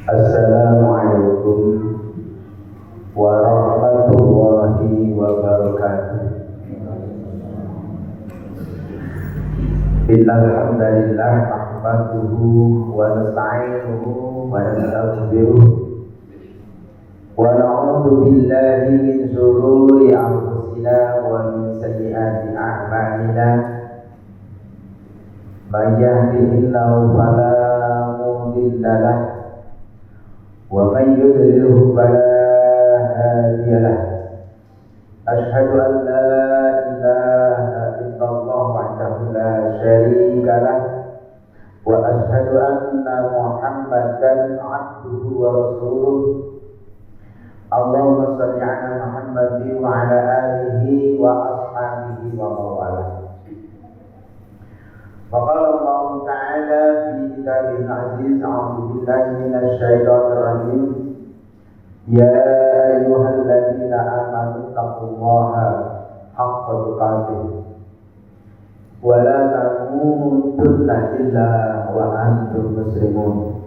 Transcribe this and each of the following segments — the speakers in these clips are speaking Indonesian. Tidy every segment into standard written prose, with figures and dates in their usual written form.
Assalamualaikum warahmatullahi wabarakatuh. Alhamdulillah nahmaduhu wa nasta'inuhu wa nastaghfiruh wa na'udzu billahi min shururi anfusina wa min sayyiati a'malina. May yahdihillahu fala mudilla lahu wa may yudlilhu fala hadiya lahu. Asyhadu an la ilaha illallah wahdahu la syarika lahu wa asyhadu anna Muhammadan abduhu wa rasuluh. Allahumma shalli ala Muhammadin wa ala alihi wa ashabihi wa mawalah. Faqala Allah Ta'ala fi kitabihil aziz, a'udzu billahi minasy syaithanir rajim. Ya ayyuhalladzina amanu taqullaha haqqa tuqatih wa la tamutunna illa wa antum muslimun.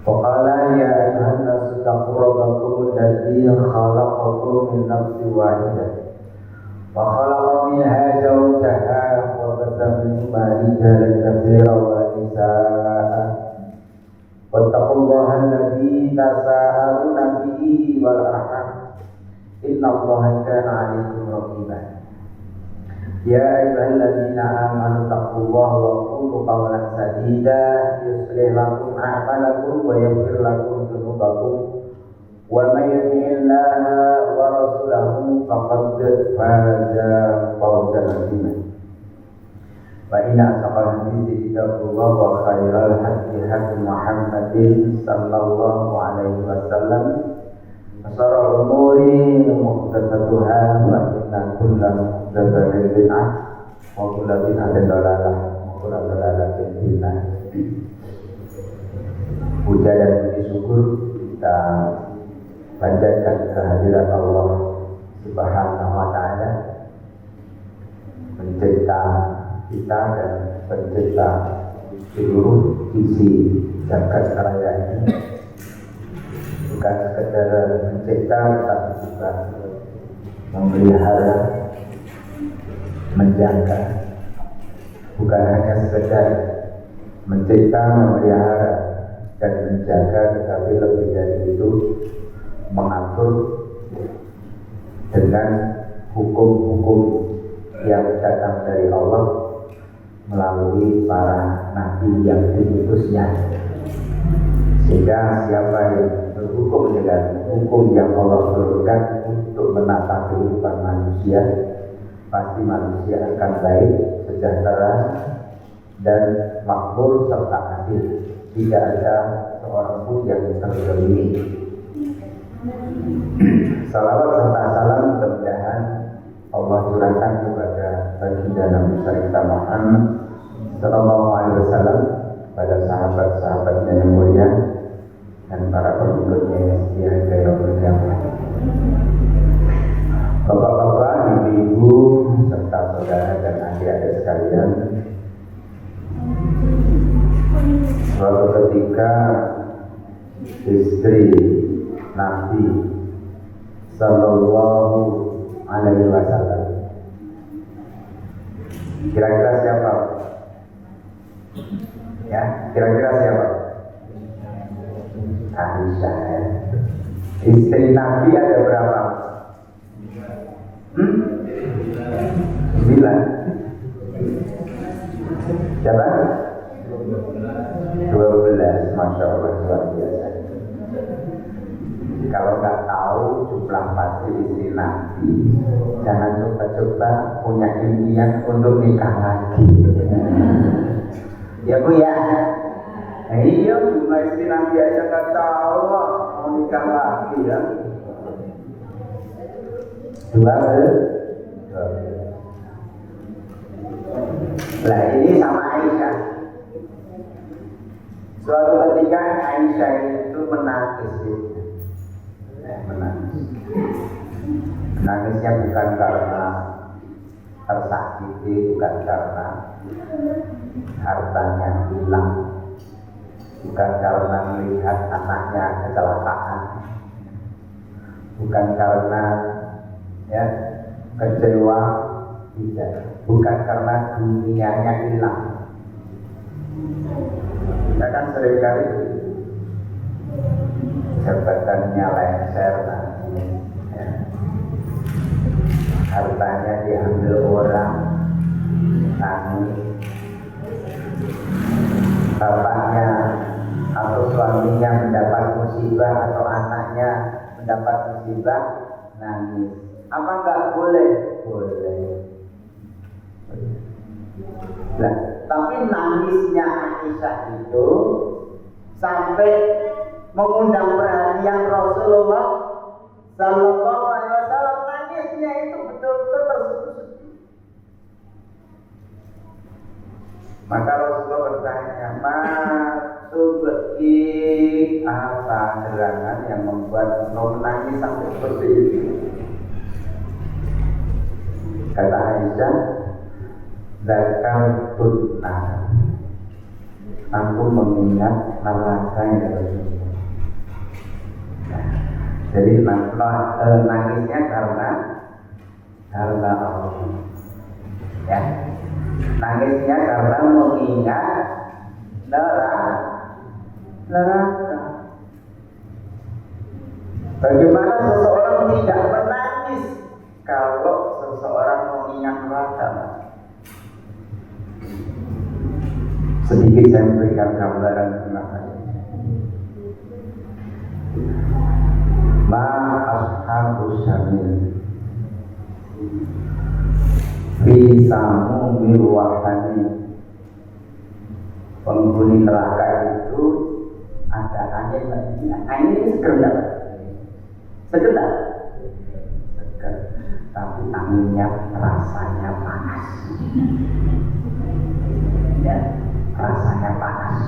Faqala ya ayyuhan nasu taqu rabbakum alladzi khalaqakum min nafsin wahidah wa khalaqa minha zawjaha wa batha minhuma rijalan katsiran wa nisaa'a. Wattaqullaha alladzi tasaaluna bihi wal arham innallaha kana 'alaykum raqiba. Ya ayyuhalladzina amanu taqullaha wa qulu qawlan sadida yuslih lakum a'malakum wa yaghfir lakum dhunubakum wa may yuti'illaha wa rasulahu faqad faza fawzan 'azima. Wa inna asqal hadithi kitabullah wa khairal hadi hadi Muhammadin sallallahu alaihi wasallam. Asarul umuri muhdatsatuha wa inna kulla muhdatsatin bid'ah wa kulla bid'atin dhalalah wa kulla dhalalatin finnar. Puja dan puji syukur kita panjatkan kehadirat Allah Subhanahu wa taala, pencipta kita dan pencipta seluruh isi jagat raya ini. Bukan sekedar mencipta, tetapi juga memelihara, menjaga. Bukan hanya sekedar mencipta, memelihara dan menjaga, tetapi lebih dari itu mengatur dengan hukum-hukum yang datang dari Allah melalui para nabi yang diutusnya, sehingga siapa yang berhukum dengan hukum yang Allah turunkan untuk menata kehidupan manusia, pasti manusia akan baik, sejahtera dan makmur serta adil. Tidak ada seorang pun yang terzalimi. Salawat serta salam mudah-mudahan Allah curahkan kepada baginda Nabi kita Muhammad sallallahu alaihi wasallam, pada sahabat-sahabatnya yang mulia dan para pengikutnya yang setia hingga yaumil qiyamah. Bapak-bapak, ibu-ibu serta saudara dan adik-adik sekalian, suatu ketika istri Nabi sallallahu alaihi wasallam, kira-kira siapa? Ya, kira-kira siapa? Aisyah. Istri Nabi ada berapa? 9. Siapa? 12. Masya Allah, luar biasa. Kalau nggak tahu jumlah pasti istri Nabi, jangan coba-coba punya impian untuk nikah lagi. Ya Bu ya. Iya, jumlah istri Nabi aja nggak tahu mau nikah lagi ya. 12. Lah ini sama Aisyah. Suatu ketika Aisyah itu menangis. Menangisnya bukan karena tersakiti, bukan karena hartanya hilang, bukan karena melihat anaknya kecelakaan, bukan karena ya kecewa, tidak, bukan karena dunianya hilang. Kita kan seringkali jabatannya lengser, ya. Hartanya diambil orang, nangis, bapaknya atau suaminya mendapat musibah atau anaknya mendapat musibah, nangis. Apa enggak boleh? Boleh. Nah, tapi nangisnya Aisyah itu sampai mengundang perhatian Rasulullah Sallallahu Alaihi Wasallam. Nangisnya itu betul-betul tersusun. Maka Rasulullah bertanya, maksudki apa gerangan yang membuat engkau menangis sampai seperti itu? Kata Aisyah, zakar tunah, aku mengingat alasan Rasulullah. Jadi nangisnya karena Allah, ya. Nangisnya karena mengingat neraka. Bagaimana seseorang tidak menangis kalau seseorang mengingat neraka? Sedikit saya memberikan gambaran tentang hal ini. Ma ashabus syamil fi samumil wahani. Penghuni neraka itu ada angin lagi. Angin ini seger enggak? Seger enggak? Seger. Tapi anginnya rasanya panas. Ya, rasanya panas.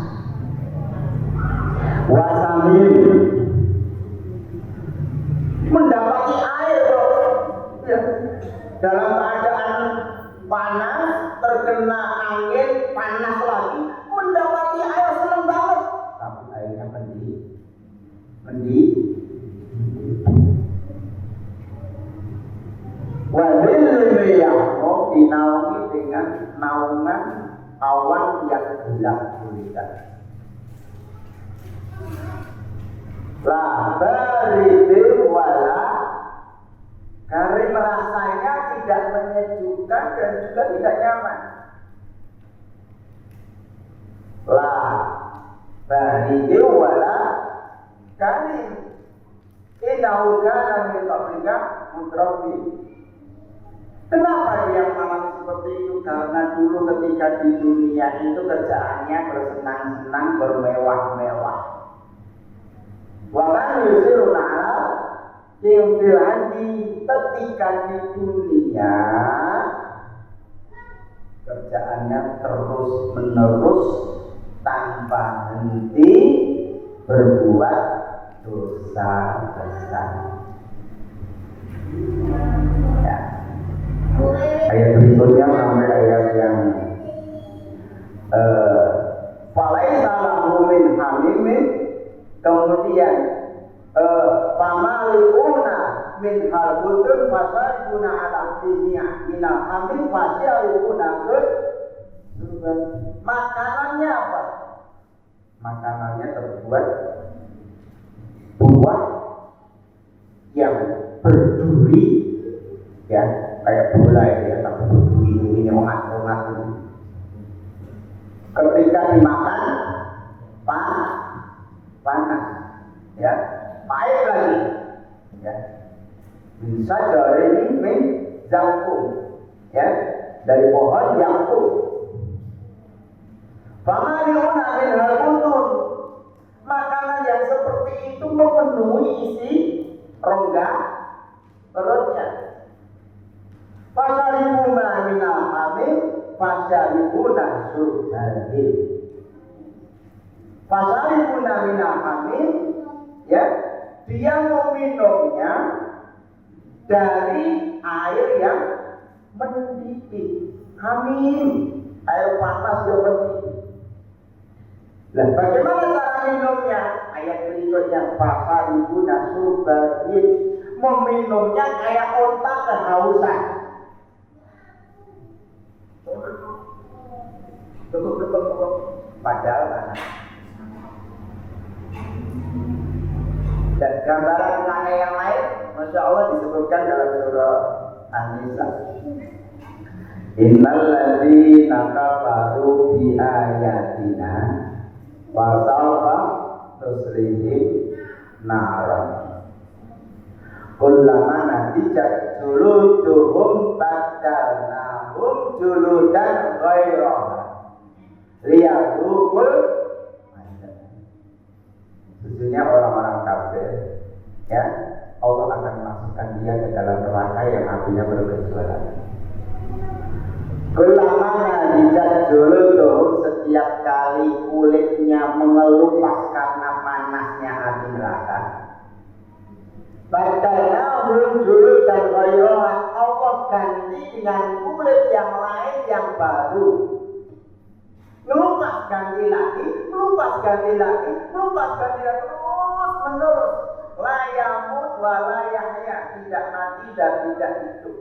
Wasamil mendapati air loh. Ya. Dalam keadaan panas, terkena angin, panas lagi, mendapati air senang banget. Tapi airnya mendidih. Wadil yang dinaungi dengan naungan awan yang gelap gulita. La baridin wala karim, rasanya tidak menyejukkan dan juga tidak nyaman. La baridin wala karim, innahu kana min qablika mutrafi. Kenapa dia mengalami seperti itu? Karena dulu ketika di dunia itu kerjaannya bersenang-senang, bermewah-mewah. Walau yusirun ala kimfilandi, ketika di dunia kerjaannya terus menerus tanpa henti berbuat dosa besar. Ya. Ayat berikutnya sampai ayat yang falaisa lahu min hamimin. Kemudian pamaliuna min halbutun fasaribuna ala finya minal hamim fasyaribuna surban. Makanannya apa? Makanannya terbuat buah yang berduri, ya, kayak bola ya, tapi berduri mengat-mengat. Ketika dimakan panas, ya, pahit lagi, ya. Bisa dari min zakum, ya, dari pohon zakum. Famaliuna min halbutun, makanan yang seperti itu memenuhi isi rongga perutnya. Fasyaribuna minal hamim fasyaribuna surhadil. Fasyaribuna minal hamim, ya, dia meminumnya dari air yang mendidih. Hamim, air panas yang mendidih. Nah, bagaimana cara minumnya. Ayat berikutnya fakaribu nasubahin, meminumnya kayak onta kehausan. Padahal anak. Dan gambaran anak yang lain, Masya Allah disebutkan dalam surah An-Nisa. Innal ladzina kafaru bi ayatina wa sawfa nuslihim naran. Kullama natijat juluduhum badalnahum juludan ghairaha liyadukul. Sesungguhnya orang-orang kafir, ya, Allah akan masukkan dia ke dalam neraka yang apinya berkecuali. Kulamana dijat juluduhum, setiap kali kulitnya mengelupas karena panasnya api neraka. Badalnahum juludan ghairaha, Allah ganti dengan kulit yang lain yang baru. Lupas ganti lagi, lupas ganti lagi, lupas ganti lagi, terus menerus. La yamut wa la yahya, tidak mati dan tidak hidup.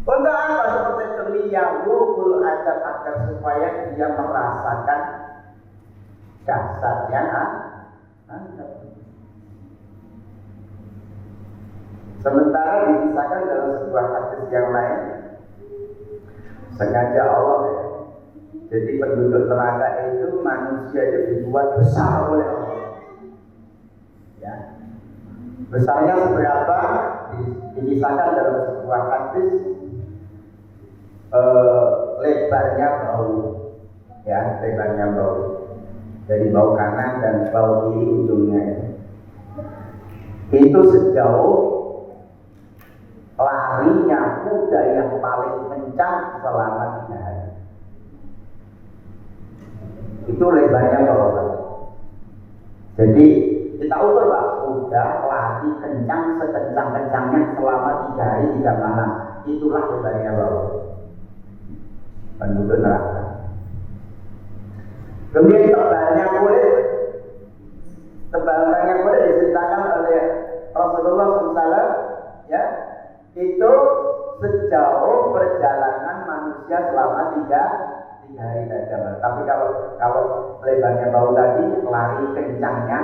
Untuk apa? Seperti terliyahul adab, agar supaya dia merasakan dahsyatnya azab. Sementara dikisahkan dalam sebuah hadis yang lain, sengaja Allah, ya. Jadi penduduk neraka itu manusia itu dibuat besar oleh Allah. Ya. Besarnya seberapa? Dikisahkan dalam sebuah hadis, lebarnya bau, ya, lebarnya bau. Dari bau kanan dan bau kiri ujungnya itu sejauh larinya kuda yang paling kencang selama 3 hari. Itu lebarnya bawah. Jadi kita ukur Pak, kuda lari kencang sekencang-kencangnya selama 3 hari 3 malam. Itulah lebarnya bawah penduduk neraka. Kemudian tebalnya kulit diceritakan oleh Rasulullah SAW, ya, itu sejauh perjalanan manusia selama 3 hari saja. Tapi kalau lebarnya bau tadi, lari kencangnya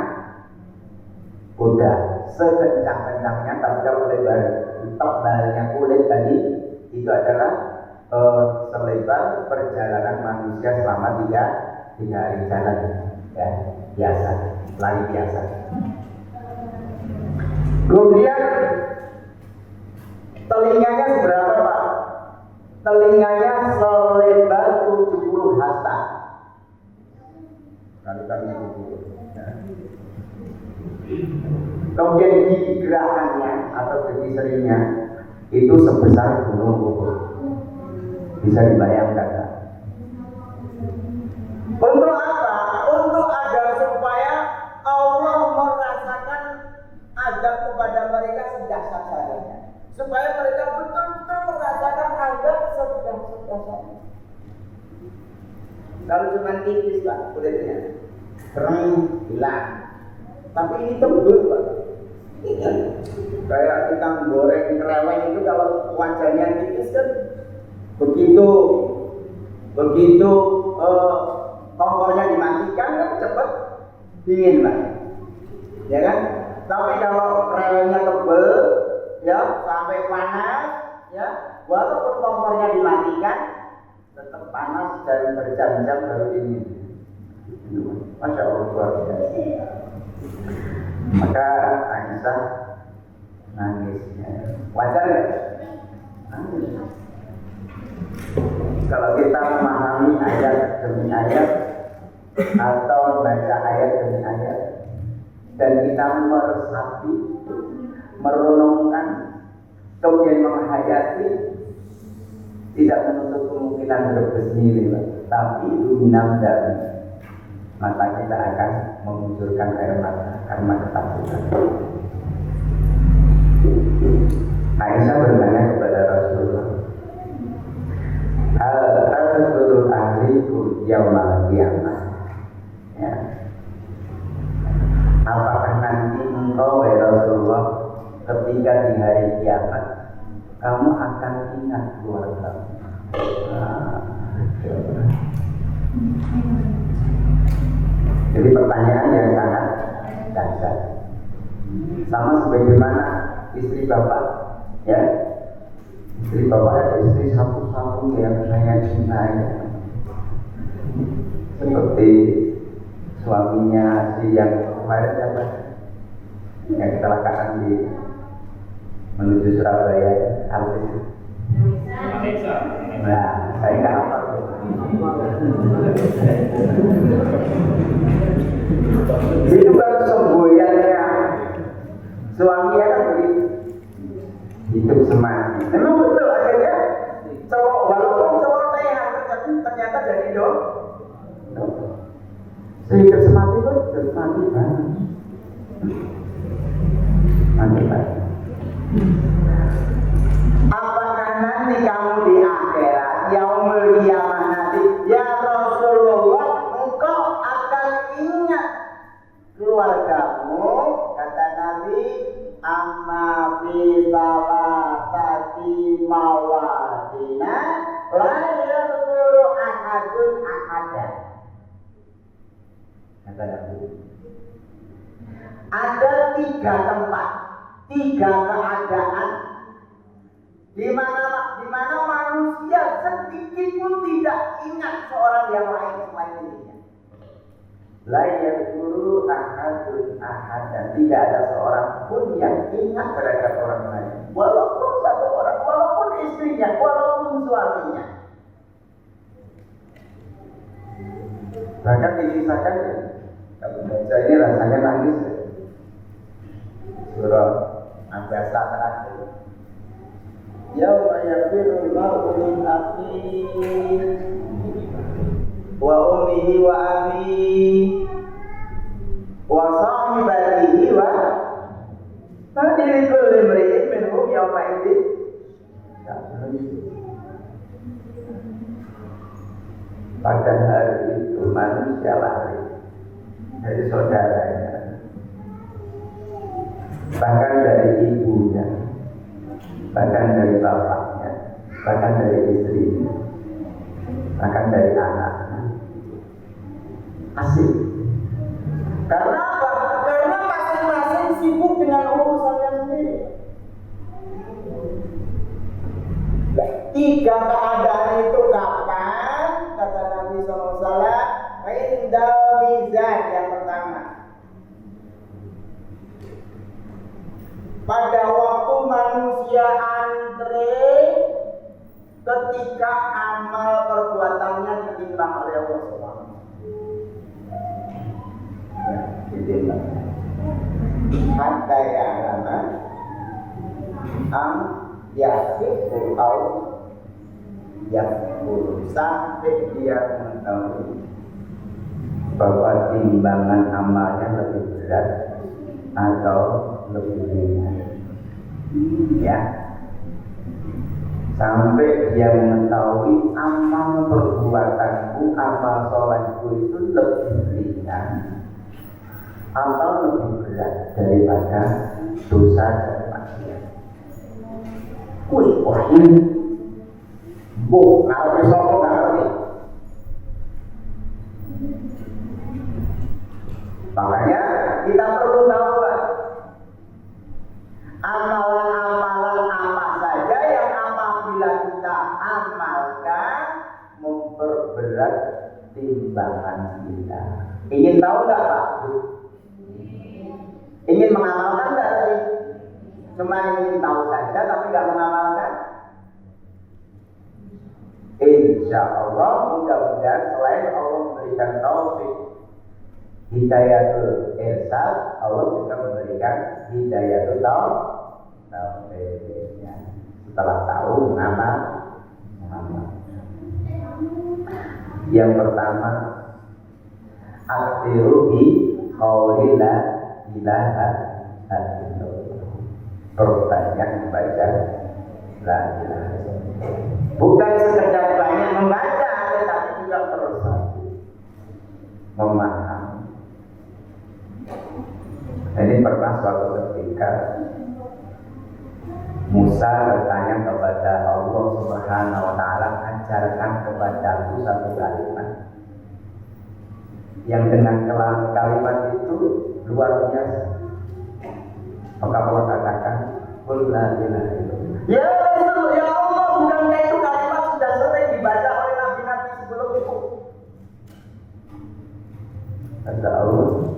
kuda, sekencang-kencangnya. Tapi kalau tebalnya kulit tadi, itu adalah selebar perjalanan manusia selama 3 hari jalan, ya, biasa, lari biasa. Kemudian telinganya seberapa Pak? Telinganya selebar 70 hasta. Kali-kali 70. Ya. Kemudian gigi gerakannya atau gigi serinya itu sebesar gunung Uhud. Bisa dibayangkan kan? Untuk apa? Untuk agar supaya Allah merasakan azab kepada mereka sedahsyat-dahsyatnya. Supaya mereka betul-betul merasakan azab sedahsyat-dahsyatnya. Kalau cuma tipis Pak kulitnya, kering, hilang. Tapi ini tebal Pak. Kayak kita goreng kereweng itu, kalau wajahnya tipis kan begitu kompornya dimatikan kan cepat dingin Pak, ya kan? Tapi kalau kerewengnya tebal, ya, sampai panas, ya, walaupun kompornya dimatikan tetap panas dan berjam-jam baru dingin. Masya Allah, luar biasa. Maka Aisyah nangis, ya. Wajar nggak? Nangis. Kalau kita memahami ayat demi ayat atau baca ayat demi ayat dan kita meresapi, merenungkan, kemudian menghayati, tidak menutup kemungkinan berbesmili, tapi luminam dari mata kita akan memunculkan air mata karena ketakutan. Aisyah bertanya kepada Rasulullah, hal tadkhulu ahlikum yaumal hari kiamat kamu akan ingat keluarga. Jadi pertanyaan yang sangat dahsyat. Sama sebagaimana istri bapak, ya, istri bapak adalah istri satu-satunya yang saya cintai, seperti suaminya si yang kemarin siapa? Yang kecelakaan di menuju Surabaya, artis. Nah, saya nggak apa. Itu kan semboyannya suaminya kan begitu, hidup semati. Memang betul akhirnya cowok, walaupun cowok tehan ternyata jadi dong. Hidup semati pun hidup mati banget. Mati banget. Apakah nanti kamu di akhirat yaumul qiyamah nanti, ya Rasulullah, engkau akan ingat keluargamu, kata Nabi, amma fi salatati mawadina la yadhkuru ahadun ahadan. Kata Nabi, ada 3 tempat, 3 keadaan di mana manusia sedikit pun tidak ingat seorang yang lain selain dirinya. La yadhkuru ahadun ahadan, tidak ada seorang pun yang ingat terhadap orang lain, walaupun satu orang, walaupun istrinya, walaupun suaminya. Bahkan dikisahkan, kalau baca ini rasanya nangis. Surah An-Nisa terakhir. Yauma yafirul mar'u min akhihi wa ummihi wa abihi wa sahibatihi wa likulli imri'in minhum yawma idzin. Pada hari itu manusia lari dari saudaranya, bahkan dari ibunya, bahkan dari bapaknya, bahkan dari istrinya, bahkan dari anaknya. Asik. Karena apa? Karena masing-masing sibuk dengan urusannya sendiri. 3 keadaan itu kapan? Kata Nabi SAW, indal mizan, yang pertama, pada waktu manusia antre ketika amal perbuatannya ditimbang oleh Allah SWT. Ya, ditimbang. Hatta ya lama yasiful au yakul, sampai dia mengetahui bahwa timbangan amalnya lebih berat atau lebih ringan, ya, sampai dia mengetahui amal perbuatanku, amal sholatku itu lebih ringan atau lebih berat daripada dosa dan maksiat. Wah ini ngerti sopo ngerti. Makanya kita perlu tahu, Pak, amalan-amalan apa saja yang apabila kita amalkan memperberat timbangan kita. Ingin tahu nggak, Pak? Ingin mengamalkan nggak sih? Cuma ingin tahu saja tapi nggak mengamalkan. Insya Allah mudah-mudahan selain Allah memberikan taufik hidayatul irsal, Allah juga memberikan hidayatul taufiknya. Setelah tahu mengamal. Yang pertama, aktiru bi qauli la ilaha illallah. Perbanyak membaca la ilaha illallah. Bukan sekedar banyak membaca, tetapi juga terus memahami. Ini pernah suatu ketika Musa bertanya kepada Allah Subhanahu wa taala, ajarkan kepadaku satu kalimat yang dengan kalimat itu luar biasa. Maka Allah katakan, qul la ilaha illallah. Ya Rasul, ya Allah, bukankah itu kalimat sudah sering dibaca oleh nabi-nabi sebelumku? Kata Allah,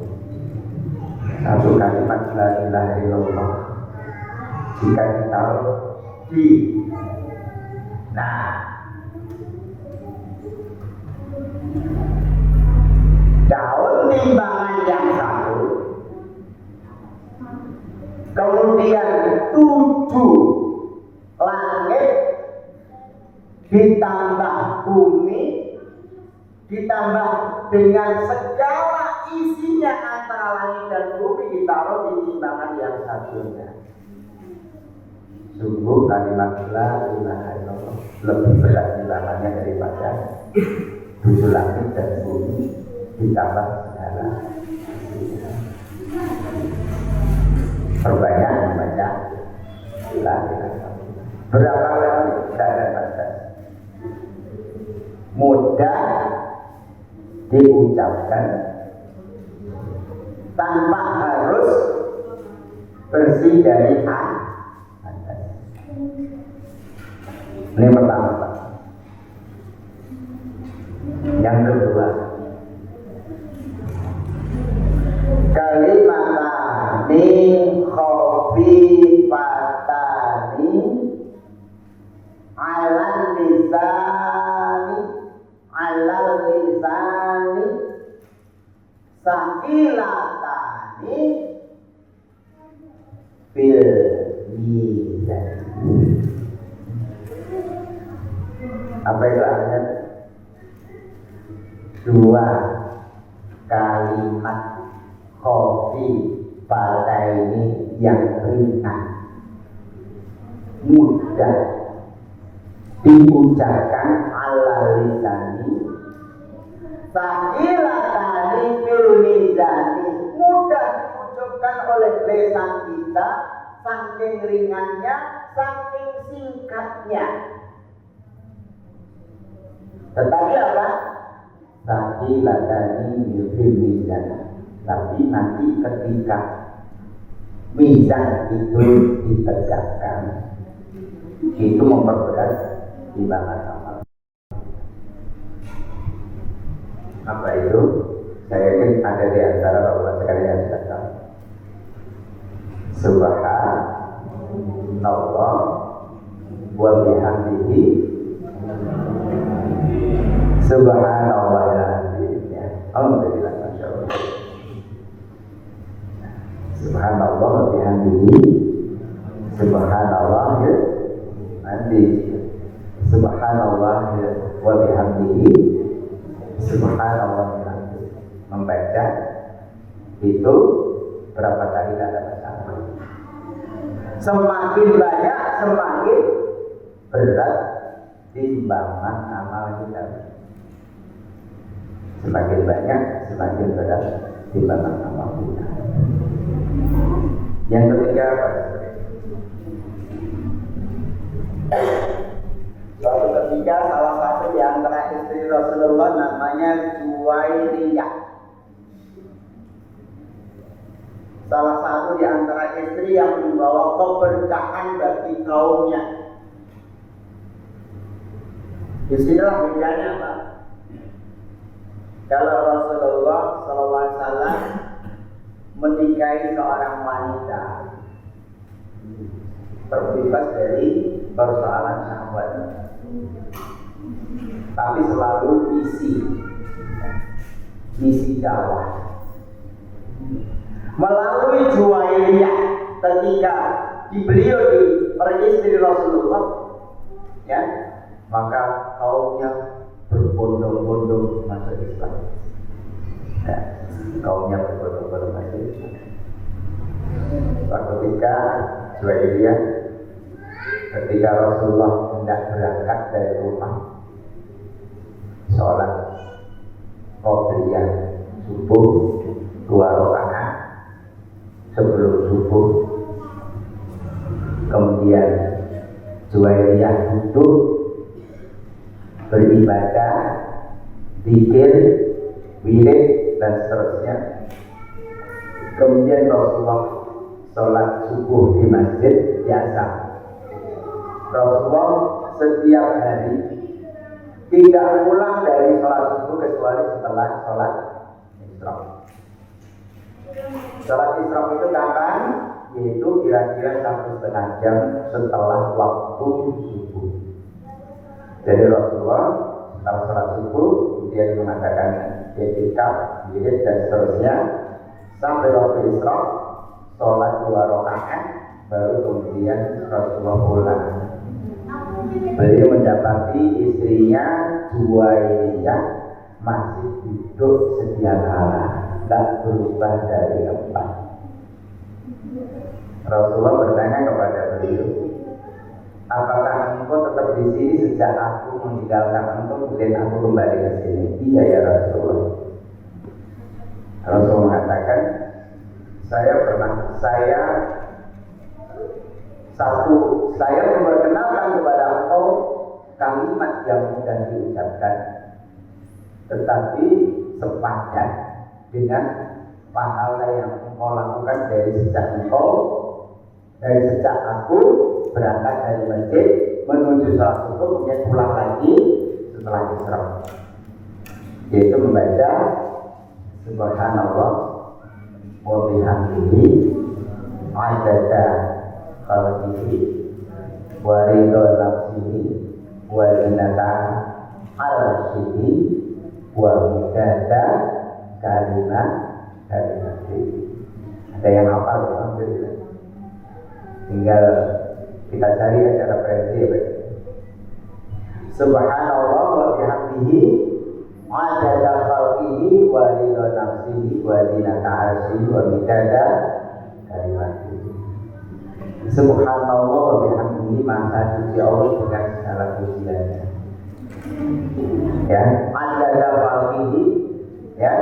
satu kalimat la ilaha illallah jika ditaruh di daun timbangan yang satu, kemudian 7 langit ditambah bumi ditambah dengan segala isinya antara langit dan bumi ditaruh di timbangan yang satunya. Sungguh kalimat la ilaha illallah lebih berat timbangannya daripada 7 langit dan bumi ditambah segala isinya. Perbanyak membaca la ilaha illallah. Berapa kali tidak ada batas. Mudah diucapkan tanpa harus bersih dari hadas. Ini pertama, Pak. Yang kedua, kalimatani khafifatani alal lisani sakilatani fil mizan. Apa itu artinya? 2 kalimat kopi pada ini yang ringan, mudah diucapkan ala lisani, sakilatani fil mizani, mudah diucapkan oleh lisan kita, saking ringannya, saking singkatnya. Tetapi apa? Sakilatani fil mizan. Tapi nanti ketika mizan itu ditegakkan, itu memperberat timbangan amal. Apa itu? Saya yakin ada di antara bapak sekalian yang sudah tahu. Subhanallah wa bihamdihi. Subhanallah ya. Alhamdulillah, masyaallah. Subhanallah wa bihamdihi. Subhanallah ya. Nanti Subhanallah wa bihamdihi. Subhanallah ya. Membaca itu berapa kali ada bersama. Semakin banyak semakin berat timbangan amal kita. Semakin banyak semakin berat timbangan amal kita. Yang ketiga apa? Suatu ketika salah satu di antara istri Rasulullah namanya Juwairiyah. Salah satu di antara istri yang membawa keberkahan bagi kaumnya. Disinilah bedanya, Pak. Kalau Rasulullah SAW menikahi seorang wanita, terbebas dari persoalan syahwat, tapi selalu misi dakwah. Melalui Juwairiyah ketika beliau istri Rasulullah, ya, maka kaumnya berbondong-bondong masuk Islam. Ya, kaumnya berbondong-bondong masuk Islam. Ketika Juwairiyah, ketika Rasulullah hendak berangkat dari rumah, sholat qobliyah subuh 2 rakaat sebelum subuh, kemudian Juwairiyah duduk beribadah, zikir, wirid dan seterusnya. Kemudian Rasulullah sholat subuh di masjid biasa. Rasulullah setiap hari tidak pulang dari sholat subuh kecuali setelah sholat Isra. Sholat Isra itu kapan? Yaitu kira-kira 1,5 jam setelah waktu subuh. Jadi Rasulullah setelah sholat subuh kemudian mengadakan i'tikaf, wirid dan seterusnya sampai waktu Isra, sholat 2 rakaat, baru kemudian Rasulullah pulang. Beliau mendapati istrinya Juwairiyah masih duduk sedia kala, tidak berubah dari tempat. Rasulullah bertanya kepada beliau, apakah engkau tetap di sini sejak aku meninggalkan engkau kemudian aku kembali ke sini? Iya ya Rasulullah. Rasulullah mengatakan, saya memperkenalkan kepada engkau kalimat yang mudah diucapkan, tetapi sepadan dengan pahala yang engkau lakukan dari sejak aku berangkat dari masjid menuju sholat subuh kemudian pulang lagi setelah Isra, yaitu membaca Subhanallah wa bihamdihi adada khalqihi wa ridha nafsihi wa zinata arsyihi wa midada kalimatihi. Ada yang hafal ya? Tinggal kita cari aja referensi ya. Subhanallah wa bihamdihi adada khalqihi wa ridha nafsihi wa zinata arsyihi wa midada kalimatihi. Subhanallah wa bihamdihi, maha suci Allah dengan segala pujiannya. Ya, adada khalqihi, ya,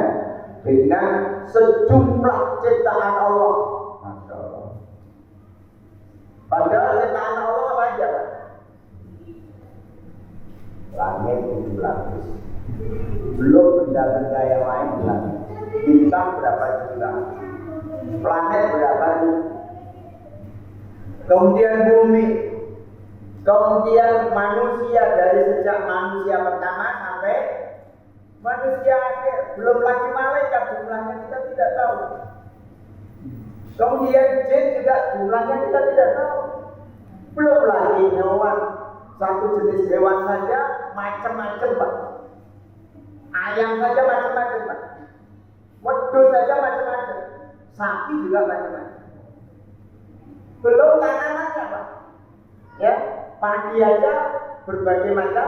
dengan sejumlah ciptaan Allah. Masya Allah. Padahal ciptaan Allah apa aja, Pak? Langit 7 lapis, belum benda-benda yang lain di langit. Bintang berapa juta, planet berapa juta, kemudian bumi, kemudian manusia dari sejak manusia pertama sampai manusia akhir, belum lagi malaikat jumlahnya kita tidak tahu. Kemudian jin juga jumlahnya kita tidak tahu. Belum lagi hewan, satu jenis hewan saja macam-macam, Pak. Ayam saja macam-macam, Pak. Wedhus saja macam-macam. Sapi juga macam-macam. Belum tanamannya, Pak. Ya, padi aja berbagai macam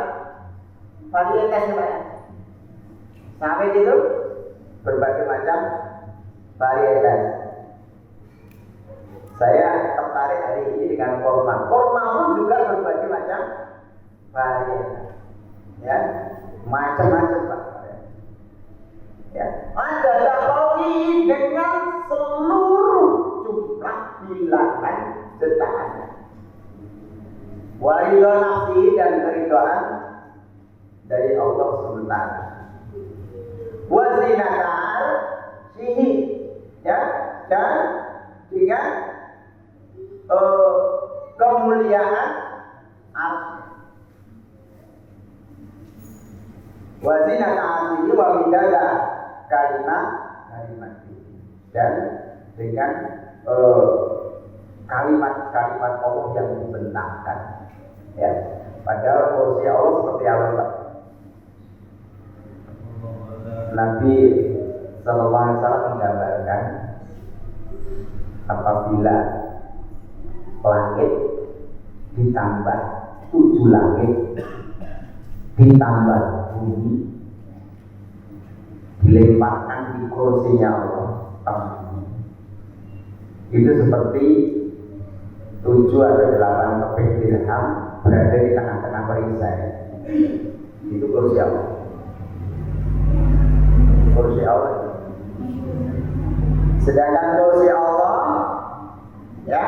varietasnya, Pak. Sawit itu berbagai macam varietas. Saya tertarik hari ini dengan korma. Korma pun juga berbagai macam varietas. Ya, macam-macam, Pak. Ya, ada lagi dengan seluruh jumlah bilangan ciptaannya. Waridha nafsi dan keridhaan dari Allah SWT. Wazinatar sihi, ya, dan dengan kemuliaan arsy. Wazinatar sihi wa midada kalimat dan dengan kalimat-kalimat Allah yang dibentangkan. Ya, padahal kursi Allah seperti apa, Pak? Nabi Sallallahu Alaihi Wasallam menggambarkan apabila langit ditambah 7 langit ditambah bumi dilemparkan di kursinya Allah, itu seperti 7 atau 8 keping dirham berada di tengah-tengah perisai. Itu kursi Allah. Kursi Allah. Sedangkan kursi Allah, ya,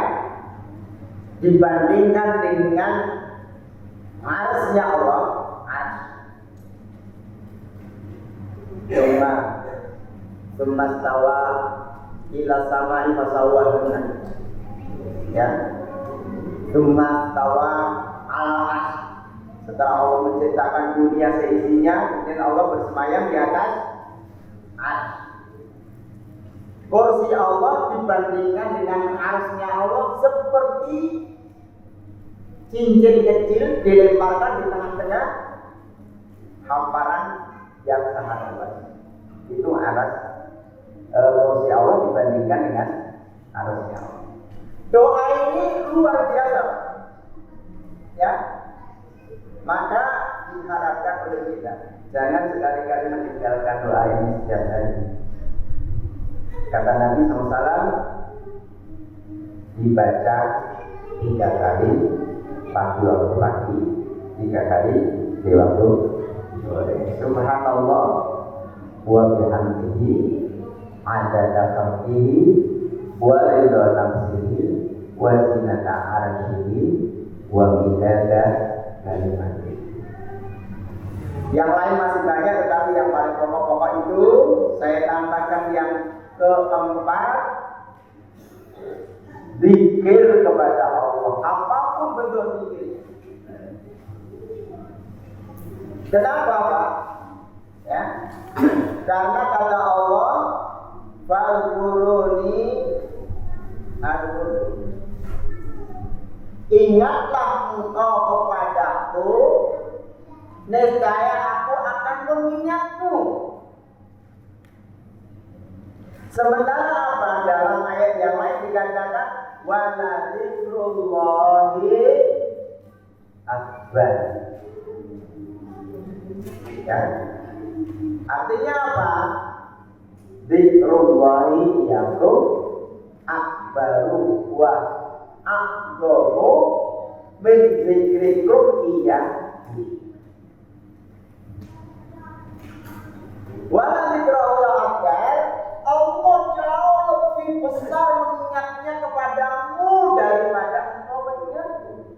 dibandingkan dengan arsy-Nya Allah. Tsumma stawa ila samai fasawwahunna. Ya. Tsumma stawa al-'arsy. Setelah Allah menciptakan dunia seisinya, kemudian Allah bersemayam di atas arsy. Kursi Allah dibandingkan dengan arsy-Nya Allah seperti cincin kecil dilemparkan di tengah-tengah hamparan yang sangat luas. Itu kursi Allah dibandingkan dengan arsy-Nya Allah. Doa ini luar biasa, ya. Maka diharapkan oleh kita jangan sekali-kali meninggalkan doa ini setiap hari. Kata Nabi SAW, dibaca 3 kali pagi waktu pagi, 3 kali di waktu sore. Subhanallah wa bihamdihi adada khalqihi wa ridha nafsihi wa zinata arsyihi wa midada kalimatihi. Yang lain masih banyak, tetapi yang paling pokok-pokok itu saya tambahkan yang keempat, zikir kepada Allah, apapun bentuk zikir. Kenapa, Pak? Ya, karena kata Allah, "Fa'dzkuruni adzkurkum." Ingatlah engkau kepadaku, nescaya aku akan mengingatmu. Sementara apa? Dalam ayat yang lain dikatakan wa dzikrullahi akbar. Ya. Artinya apa? Dzikrullahi yakum akbaru wa a'dhamu min dzikrikum iyyahu. Wa dzikrullahi akbar, Allah jauh lebih besar mengingatnya kepadamu daripada engkau mengingatku.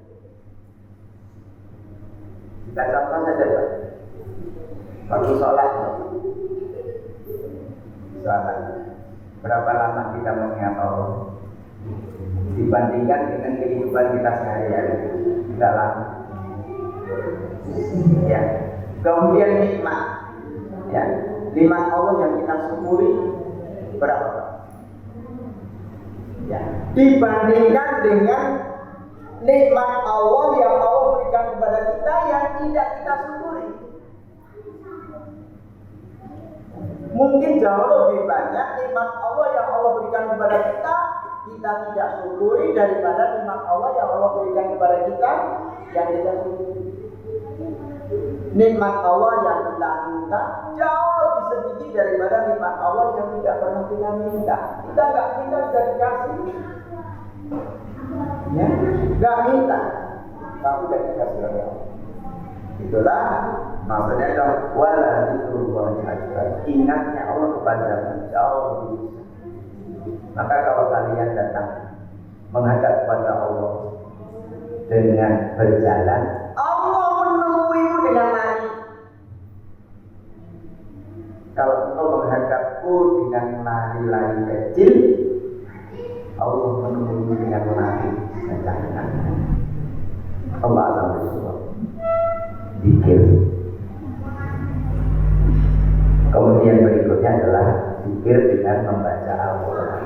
Kita contoh saja, Pak. Waktu sholat, berapa lama kita mengingat Allah dibandingkan dengan kehidupan kita sehari-hari? Tidak lama. Ya. Kemudian nikmat, ya, nikmat Allah yang kita syukuri berapa? Ya. Dibandingkan dengan nikmat Allah yang Allah berikan kepada kita yang tidak kita syukuri. Mungkin jauh lebih banyak nikmat Allah yang Allah berikan kepada kita tidak syukuri daripada nikmat Allah yang Allah berikan kepada kita yang kita syukuri. Nikmat Allah yang kita minta jauh lebih sedikit daripada nikmat Allah yang tidak pernah kita minta. Kita nggak minta sudah dikasih, ya, nggak minta tapi sudah dikasih oleh Allah. Itulah maksudnya adalah wala dzikrullahi akbar. Ingatnya Allah kepadamu jauh lebih besar. Maka kalau kalian datang menghadap kepada Allah dengan berjalan, Allah menemuimu dengan lari. Kalau engkau menghadapku dengan lari-lari kecil, Allah menemuimu dengan lari kencang. Allah alhamdulillah. Zikir. Kemudian berikutnya adalah zikir dengan membaca Al-Quran.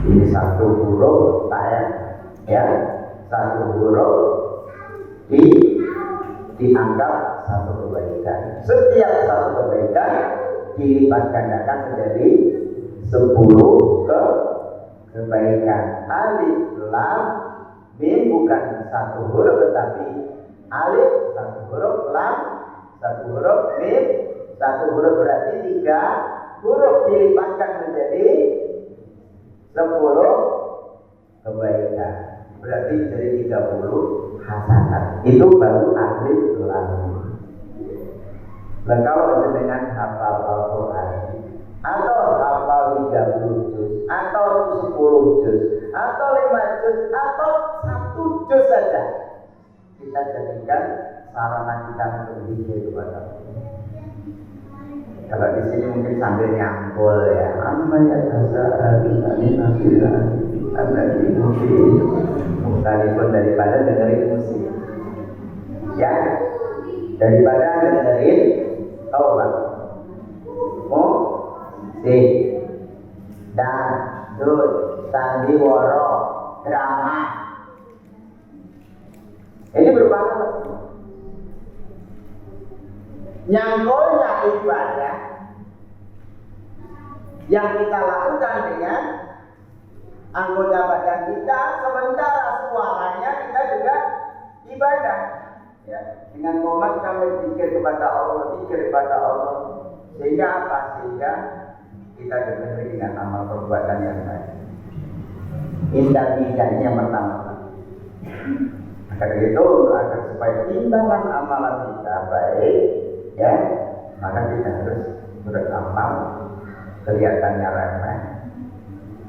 Ini satu huruf ya, satu huruf dianggap satu kebaikan. Setiap satu kebaikan dilipat gandakan menjadi 10 kebaikan. Alif lam mim bukan satu huruf tetapi alif satu huruf, lam satu huruf, mim satu huruf, berarti 3 huruf dilipatkan menjadi 10 kebaikan. Berarti jadi 30 hasanat. Itu baru alif lam. Dan kalau dengan hafal Al-Quran atau hafal 30 juz atau 10 juz atau 5 juz atau 1 juz saja, kita jadikan sarana kita untuk berzikir kepada Allah. Kalau di sini mungkin sambil nyambul ya, amma ya tasa'aluna alladzi mungkin sekalipun daripada dengerin musik ya, daripada dengerin apa musik dan sandiwara drama. Ini berbahaya. Nyangkulnya ibadah yang kita lakukan dengan anggota badan kita, sementara suaranya kita juga ibadah ya. Dengan komat kami pikir kepada Allah, pikir kepada Allah, sehingga apa? Sehingga kita diberi dengan amal perbuatan yang baik. Indah-indahnya pertama. Agar itu, agar supaya timbangan amalan kita baik ya, maka kita harus beramal kelihatannya remeh,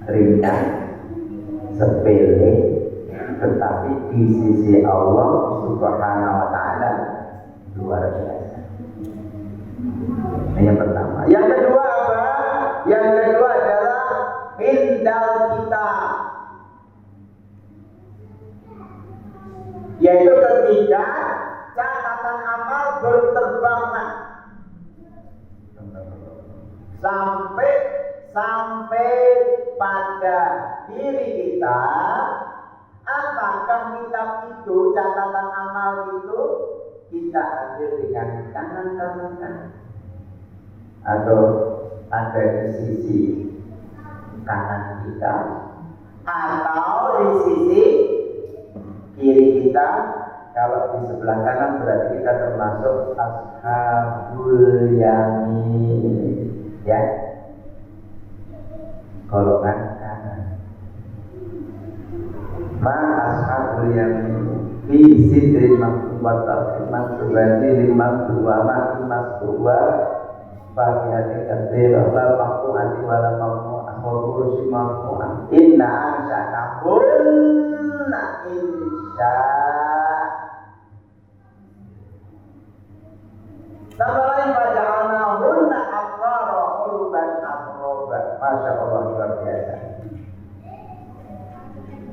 ringan, sepele, tetapi di sisi Allah Subhanahu wa Ta'ala luar biasa. Ini yang pertama. Yang kedua apa? Yang kedua adalah indal kita, yaitu ketika catatan amal berterbangan sampai pada diri kita. Apakah kitab itu, catatan amal itu kita ambil dengan tangan kanan atau ada di sisi kanan kita atau di sisi kiri kita? Kalau di sebelah kanan berarti kita termasuk ashabul yamin ya, golongan kanan. Ma ashabul yamin fi sidrin maktubatan maktubati limaktuwa maktubwa bagian katsir la maqtu'ati wa la maqtu'ati maqtu'an inna ansa'ahunna insya. Tambah bacaan hunna aqrara quluban aqraba. Masya Allah, luar biasa.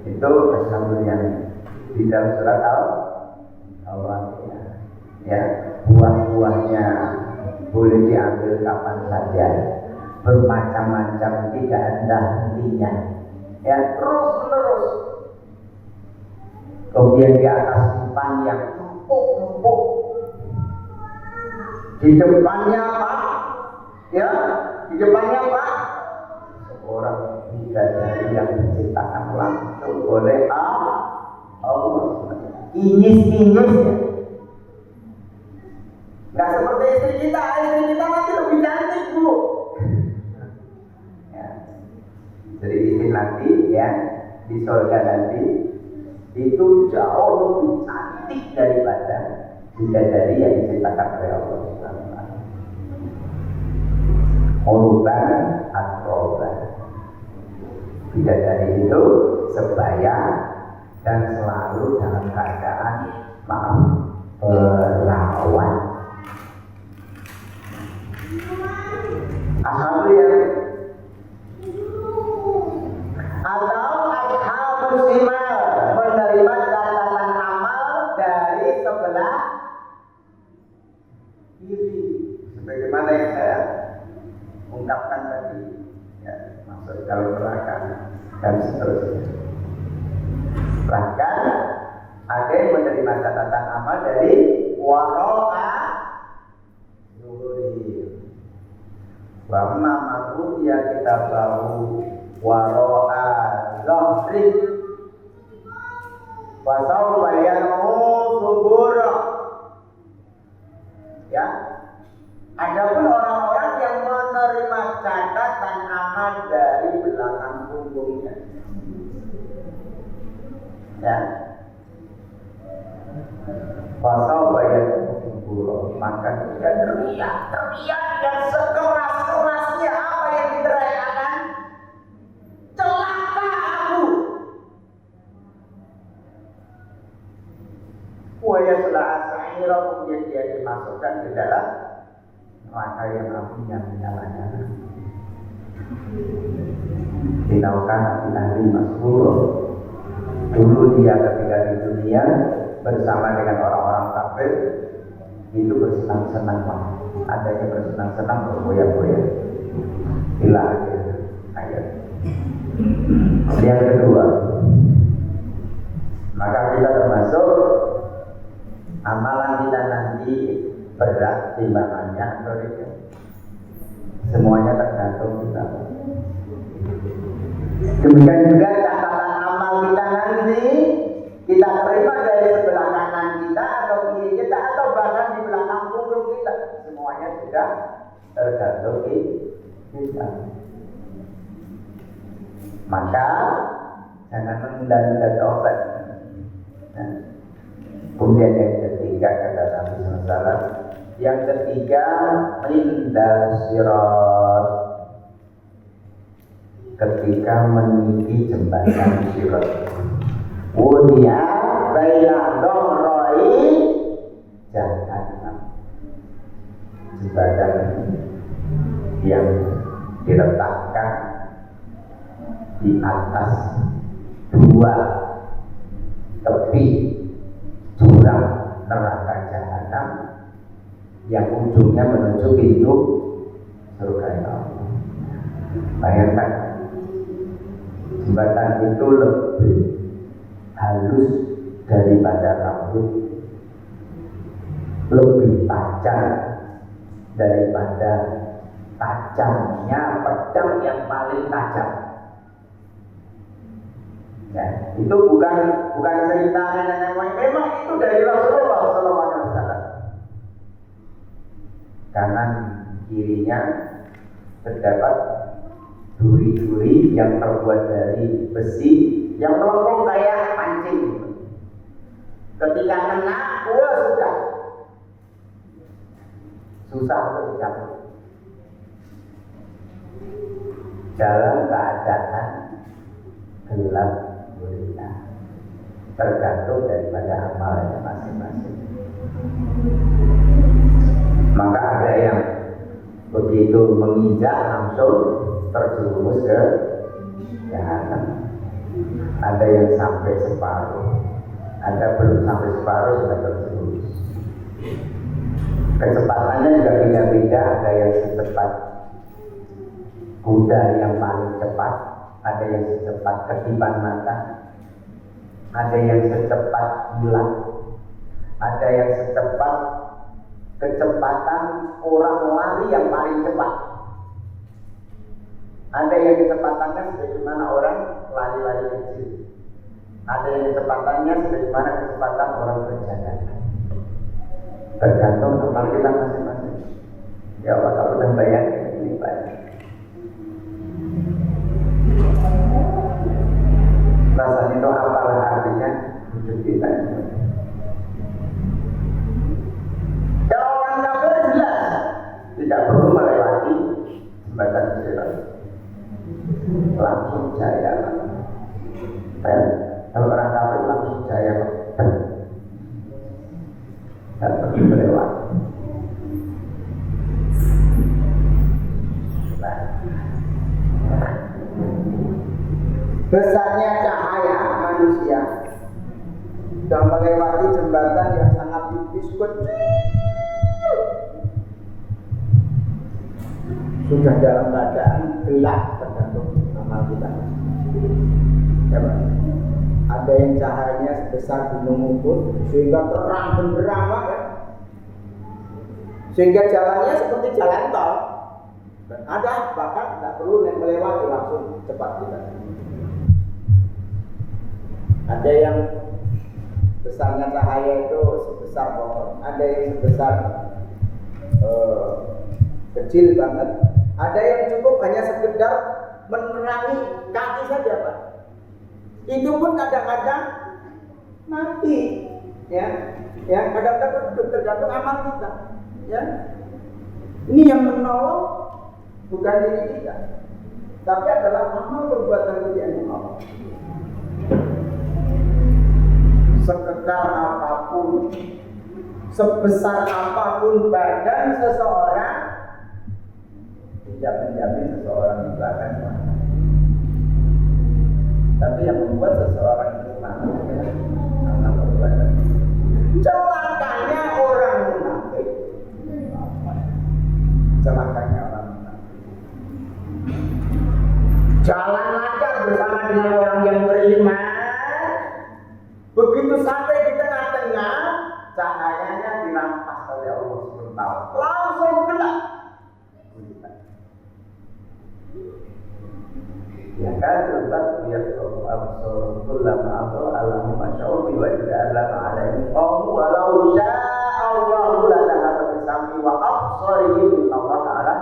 Itu ashabul yamin di dalam surat Al-Waqiah ya. Buah-buahnya boleh diambil kapan saja, bermacam-macam, tidak ada hentinya ya, terus menerus. Kemudian di atas simpan yang empuk-empuk, di depannya apa ya, di depannya apa, seorang bidadari yang diciptakan langsung oleh Allah. Kinyis-kinyisnya nggak seperti istri kita nanti lebih cantik bu ya. Jadi istri nanti ya di surga nanti itu jauh lebih cantik daripada bidadari yang diciptakan oleh Allah. Urban atroban, bidadari itu sebaya dan selalu dalam keadaan perawan. Ashabul yamin atau ashabul shimal, menerima catatan amal dari sebelah kiri, sebagaimana yang saya ungkapkan tadi ya, masuk dalam neraka dan seterusnya. Bahkan ada yang menerima catatan amal dari waro'a zuhuri. Wa ma'amu ya kita bahu waro'a zuhri wa sawfa yanmu subura ya. Adapun orang-orang yang menerima catatan amal dari belakang punggungnya ya, pasal bayar kubur, maka dia teriak dan sekeras-kerasnya apa yang diteriakkan? Celaka aku, wa yasla sa'ira, kemudian dia dimasukkan ke dalam neraka yang apinya menyala-nyala. Dinaukan ahli masyhur. Dulu dia ketika di dunia bersama dengan orang-orang kafir itu bersenang-senang, ada yang bersenang-senang bergoyang-goyang. Ila akhir ayat. Yang kedua, maka kita termasuk amalan kita nanti berat timbangannya atau tidak. Semuanya tergantung kita. Demikian juga catatan amal kita nanti kita terima dari sebelah kanan kita atau kiri kita atau bahkan di belakang punggung kita, semuanya sudah tergantung kita. Maka jangan menunda-nunda taubat. Nah, kemudian yang ketiga kata Nabi SAW, yang ketiga melindal sirat, ketika meniti jembatan sirat. Wudi'a baina dhahrai jahannam, jembatan yang diletakkan di atas dua tepi jurang neraka jahanam yang ujungnya menuju pintu surga Allah. Bayangkan, jembatan itu lebih halus daripada rambut, lebih tajam daripada tajamnya pedang yang paling tajam. Ya, itu bukan cerita nenek moyang, memang itu dari Rasulullah SAW. Kanan kirinya terdapat duri-duri yang terbuat dari besi yang melengkung kayak pancing. Ketika kena, susah untuk dicabut. Dalam keadaan gelap gulita, tergantung daripada amalnya masing-masing. Maka ada yang begitu menginjak langsung terjerumus ke jahanam. Ada yang sampai separuh, ada belum sampai separuh sudah terjerumus. Kecepatannya juga beda-beda. Ada yang secepat kuda yang paling cepat, ada yang secepat kedipan mata, ada yang secepat bulan, ada yang secepat kecepatan orang lari yang paling cepat, ada yang kecepatannya sebagaimana orang lari-lari kecil, ada yang kecepatannya sebagaimana kecepatan orang berjalan. Tergantung amal kita masing-masing. Ya Allah, kalau udah bayangin ini banyak. Rasanya itu apalah artinya hidup kita ini. Kalau orang kafir jelas tidak perlu melewati jembatan sirat, langsung jaya. Kalau orang kafir langsung jaya, tidak perlu melewati. Besarnya cahaya manusia dan melewati jembatan yang sangat tipis kecil, sudah dalam keadaan gelap tergantung amal kita. Ya, ada yang cahayanya sebesar gunung Uhud sehingga terang benderang banget, sehingga jalannya seperti jalan tol. Dan ada bahkan tidak perlu melewati, langsung cepat kita. Ada yang besarnya cahaya itu sebesar pohon, ada yang sebesar kecil banget, ada yang cukup hanya sekedar menerangi kaki saja, Pak. Itu pun kadang-kadang mati, ya, kadang-kadang tergantung amal kita, ya. Ini yang menolong bukan diri kita, tapi adalah amal perbuatan kita yang menolong. Sekekal apapun apapun, sebesar apapun badan seseorang, tidak menjamin seseorang itu akan selamat. Tapi yang membuat seseorang itu selamat adalah amal perbuatan. Celakanya orang munafik. Celakanya orang munafik. Jalan lancar bersama dengan orang yang beriman. Begitu sampai di tengah-tengah, cahayanya dirampas oleh Allah SWT. Langsung gelap. Ya kan, tetap lihat absor kullama atau alam masyaubi wa idza alama alaihi qawmu walau syaa Allahu la dhahaba bisami wa absarihim Allah ta'ala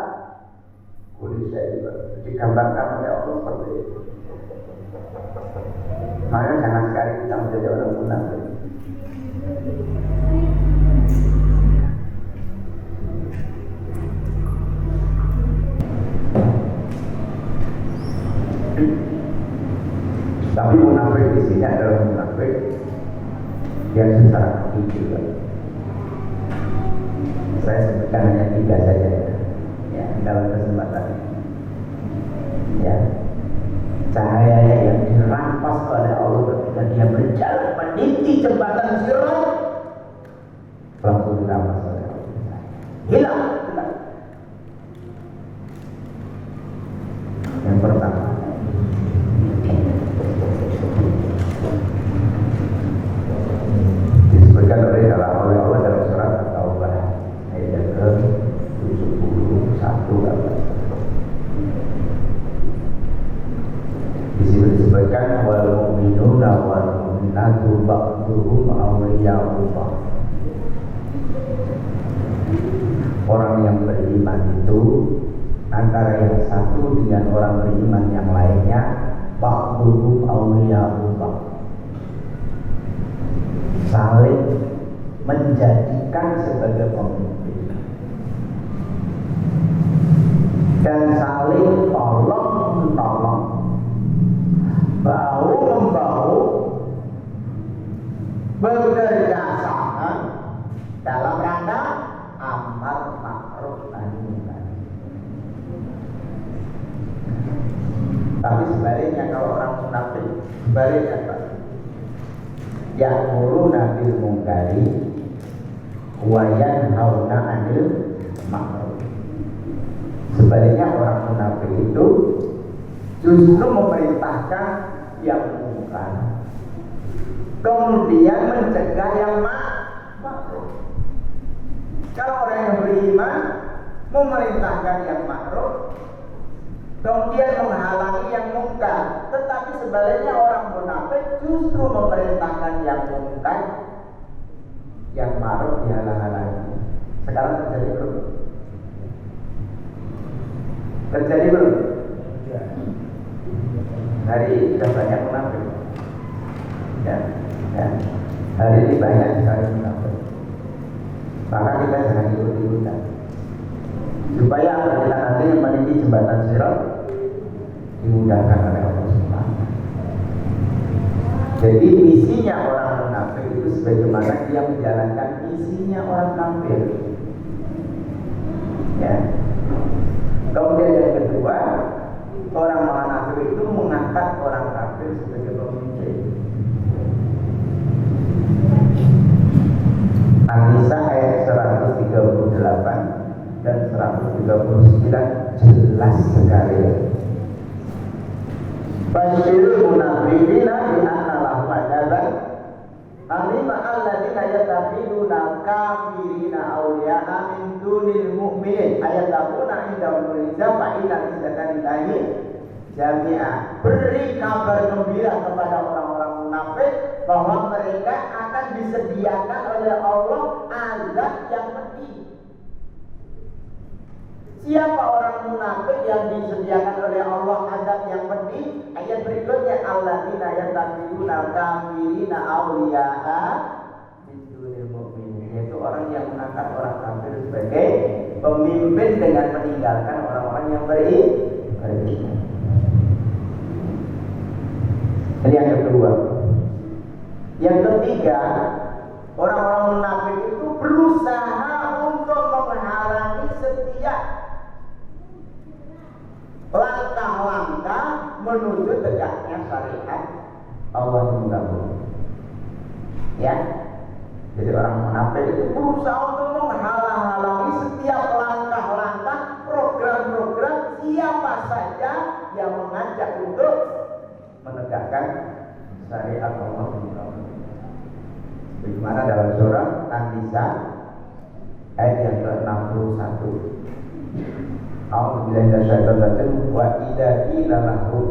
kulli syai'in. Digambarkan oleh Allah seperti itu. Makanya jangan sekali kita menjadi orang munafik. Tapi munafik di sini adalah munafik yang secara hakiki. Saya sebutkan hanya 3 saja, ya, dalam kesempatan ini. Ya, cahaya yang dirampas oleh Allah ketika dia berjalan meniti jembatan Sirat, langsung dirampas oleh Allah. Hilang. Yang pertama, disebutkan oleh Allah dalam surat At-Taubah ayat ke-71. Di situ disebutkan wal mu'minuna wal mu'minatu ba'dhuhum awliya'u ba'd. Orang yang beriman itu antara yang satu dengan orang beriman yang lainnya ba'dhuhum awliya'u ba'd, saling menjadikan sebagai pemimpin dan saling tolong-menolong, bahu-membahu, bekerja sama dalam rangka amar ma'ruf nahi munkar. Tapi sebaliknya kalau orang munafik, sebaliknya Pak, ya'muruna bil munkari wa yanhauna 'anil ma'ruf. Sebaliknya orang munafik itu justru memerintahkan yang munkar, kemudian mencegah yang ma'ruf. Kalau orang yang beriman memerintahkan yang ma'ruf, kemudian menghalangi yang munkar. Tetapi sebaliknya orang munafik justru memerintahkan yang munkar, yang ma'ruf dihalang-halangi. Sekarang terjadi belum? Terjadi belum? Hari ini sudah banyak munafik. Ya. Hari ini banyak sekali munafik. Maka kita jangan ikut-ikutan. Supaya kita nanti meniti jembatan Sirat dimudahkan oleh Allah SWT. Jadi misinya orang munafik itu sebagaimana dia menjalankan misinya orang kafir. Ya. Kemudian yang kedua, orang munafik itu mengangkat orang kafir sebagai pemimpin. An-Nisa ayat 138 dan 139 jelas sekali. Basyirul munafiqina bi anna lahum adzaban alima alladziina yattakhiduna kafirina awliya'a min dunil mu'minin ayatabuna indahum rizqa fa inna rizqaka lillahi jami'a. Beri kabar gembira kepada orang-orang munafik bahwa mereka akan disediakan oleh Allah azab yang pedih. Siapa orang munafik yang disediakan oleh Allah azab yang pedih? Ayat berikutnya, alladzina yattakhiduna kafirina awliya'a min dunil mu'minin, yaitu orang yang mengangkat orang kafir sebagai pemimpin dengan meninggalkan orang-orang yang beriman. Ini yang kedua. Yang ketiga, orang-orang menuju tegaknya syariat Allah di muka bumi. Ya, jadi orang munafik itu berusaha untuk menghalang-halangi setiap langkah-langkah program-program siapa saja yang mengajak untuk menegakkan syariat Allah di muka bumi. Bagaimana dalam surah An-Nisa ayat yang ke-61. A'udzubillahi minasyaitonir rajim wa idza qila lahum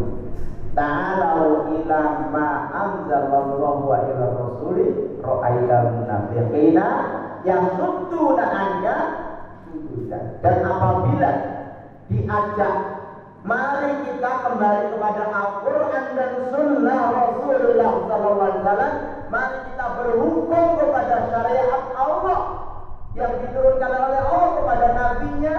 ta'alu ila ma anzalallahu wa ila rasuli ra'aital munafiqina yasudduna anka sududan. Dan apabila diajak mari kita kembali kepada Al-Quran dan Sunnah Rasulullah SAW, mari kita berhukum kepada syariat Allah yang diturunkan oleh Allah kepada nabinya.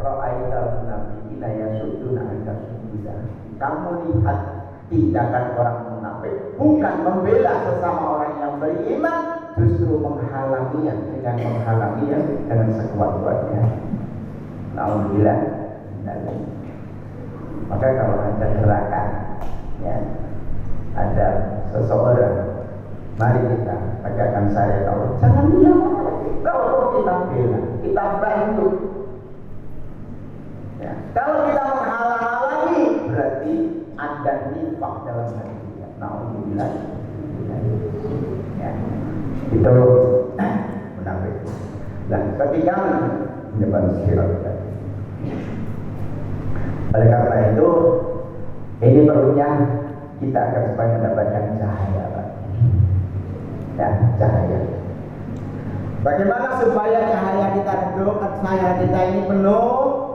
Ra'aital munafiqina yasudduna anka sududan. Kamu lihat tindakan orang munafik bukan membela sesama orang yang beriman, justru menghalanginya dengan sekuat-kuatnya. Alhamdulillah. Maka kalau ada gerakan, ya, ada seseorang, mari kita tegakkan syariat Allah. Jangan diam. Kalau kita bela, kita bantu. Ya. Kalau kita menghalang-halangi, berarti ada nifaq dalam hati kita. Alhamdulillah. Ya. Itu munafik. Dan ketika menyebar sirat tadi. Oleh karena itu, ini perlunya kita akan supaya mendapatkan cahaya, Pak. Ya, cahaya. Bagaimana supaya cahaya kita redup, cahaya kita ini penuh?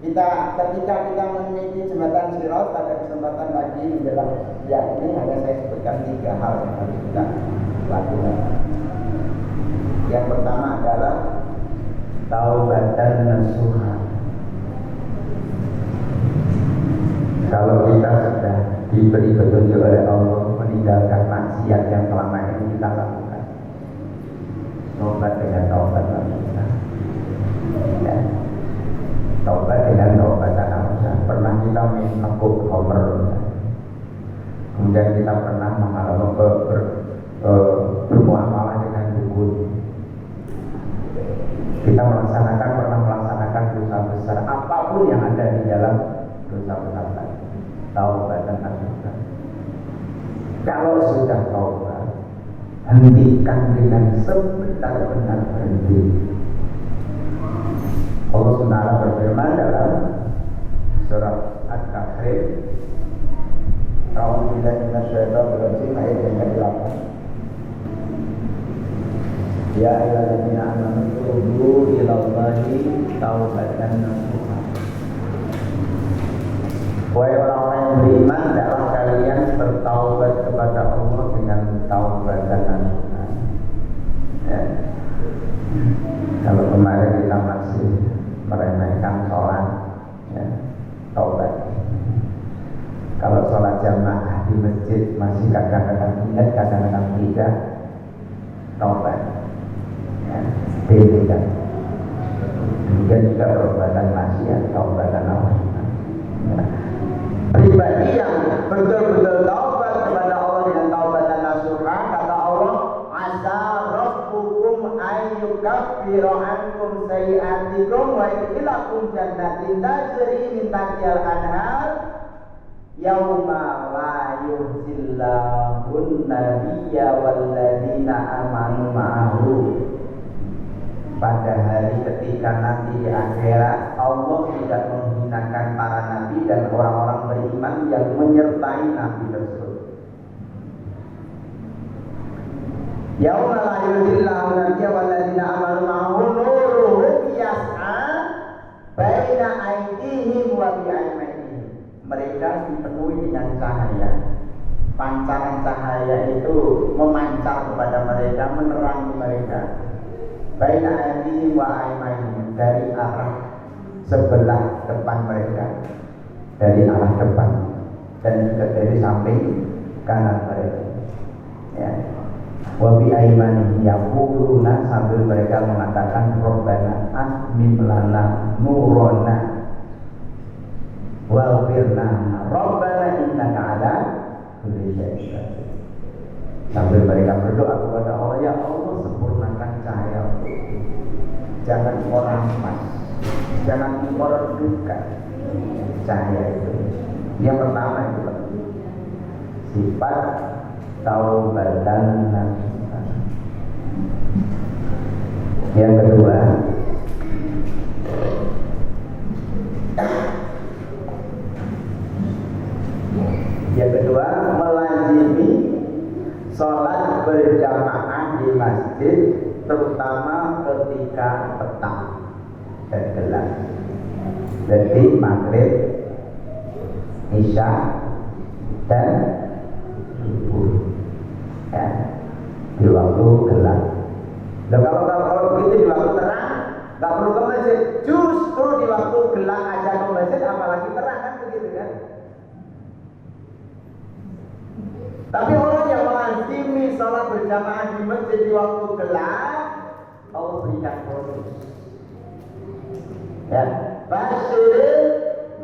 Ketika kita memiliki jembatan sirat pada kesempatan pagi menjelang siang ini, hanya saya sebutkan 3 hal yang harus kita lakukan. Yang pertama adalah taubatan nasuha. Kalau kita sudah diberi petunjuk oleh Allah meninggalkan maksiat yang selama ini kita lakukan, taubat dengan taubat nasuha. Ya. Taubat dengan taubat nasuha. Pernah kita menekuk homer, kemudian kita pernah bermuamalah dengan dukun. Kita pernah melaksanakan dosa besar, apapun yang ada di dalam dosa besar tadi. Taubat dan nasuha. Kalau sudah taubat, hentikan dengan sebenar-benar berhenti. Allah SWT berfirman dalam surat At-Tahrim, A'udzubillahi minasyaitonir rajim, ayat yang ke-8. Ya ayyuhalladzina amanu tubu ilallahi taubatan nasuha. Wahai orang-orang yang beriman, hendaklah kalian bertaubat kepada Allah dengan taubatan nasuha. Ya. Kalau kemarin kita masih meremehkan sholat, ya, taubat. Kalau sholat jamaah di masjid masih kadang-kadang ingat, kadang-kadang tidak, taubat. Ya, beda. Kemudian juga perbuatan maksiat, taubatan Allah. Ya. Pribadi yang betul-betul taubat kepada Allah dengan taubatan nasuha, kata Allah, asa rabbukum ayyukaffira ankum sayi'atikum wa yudkhilakum jannatin tajri min tahtihal anhar yauma la yuhzillahun nabiyya walladzina amanu ma'ahu. Pada hari ketika nanti di akhirat Allah tidak menghinakan para nabi dan orang-orang beriman yang menyertai nabi tersebut. Yauma la yuhzillahun nabiyya walladzina amanu ma'ahu nuruhum yas'a baina aydihim wa bi'aymanihim. Mereka dipenuhi dengan cahaya. Pancaran cahaya itu memancar kepada mereka, menerangi mereka. Baina aydihim wa aymanihim, dari arah sebelah depan mereka, dari arah depan dan juga dari samping kanan mereka. Ya. Wa bi aymanihim yaquluna, sambil mereka mengatakan Rabbana atmim lana nurana waghfir lana. Rabbana innaka ala kulli syai'in qadir. Sambil mereka berdoa kepada Allah, ya Allah sempurnakan cahaya, jangan orang emas, jangan orang duka cahaya itu. Yang pertama itu sifat taubatan nasuha. Yang kedua melazimi sholat berjamaah di masjid, terutama ketika petang dan gelap. Jadi maghrib, isya, dan subuh, ya, di waktu gelap. Dan kalau begitu di waktu terang, nggak perlu ke masjid. Justru di waktu gelap aja ke masjid, apalagi terang, kan begitu kan? Tapi orang yang melazimi sholat berjamaah di masjid di waktu gelap, Allah berikan bonus. Ya, basyiril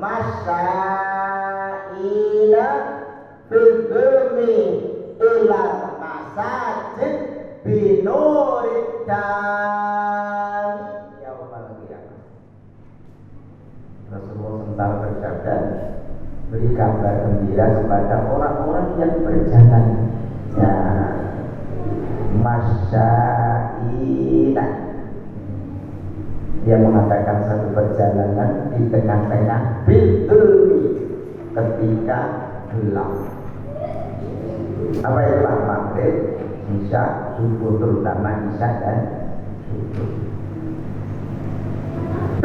masyaina fil dhulmi ila masajid binurid dan yaumal qiyamah. Rasulullah SAW bersabda, beri kabar gembira kepada orang-orang yang berjalan, ya, masyaina. Dia mengatakan satu perjalanan di tengah-tengah bidulmi, ketika gelap. Apa itu? Maghrib, isya, subuh, terutama isya dan subuh.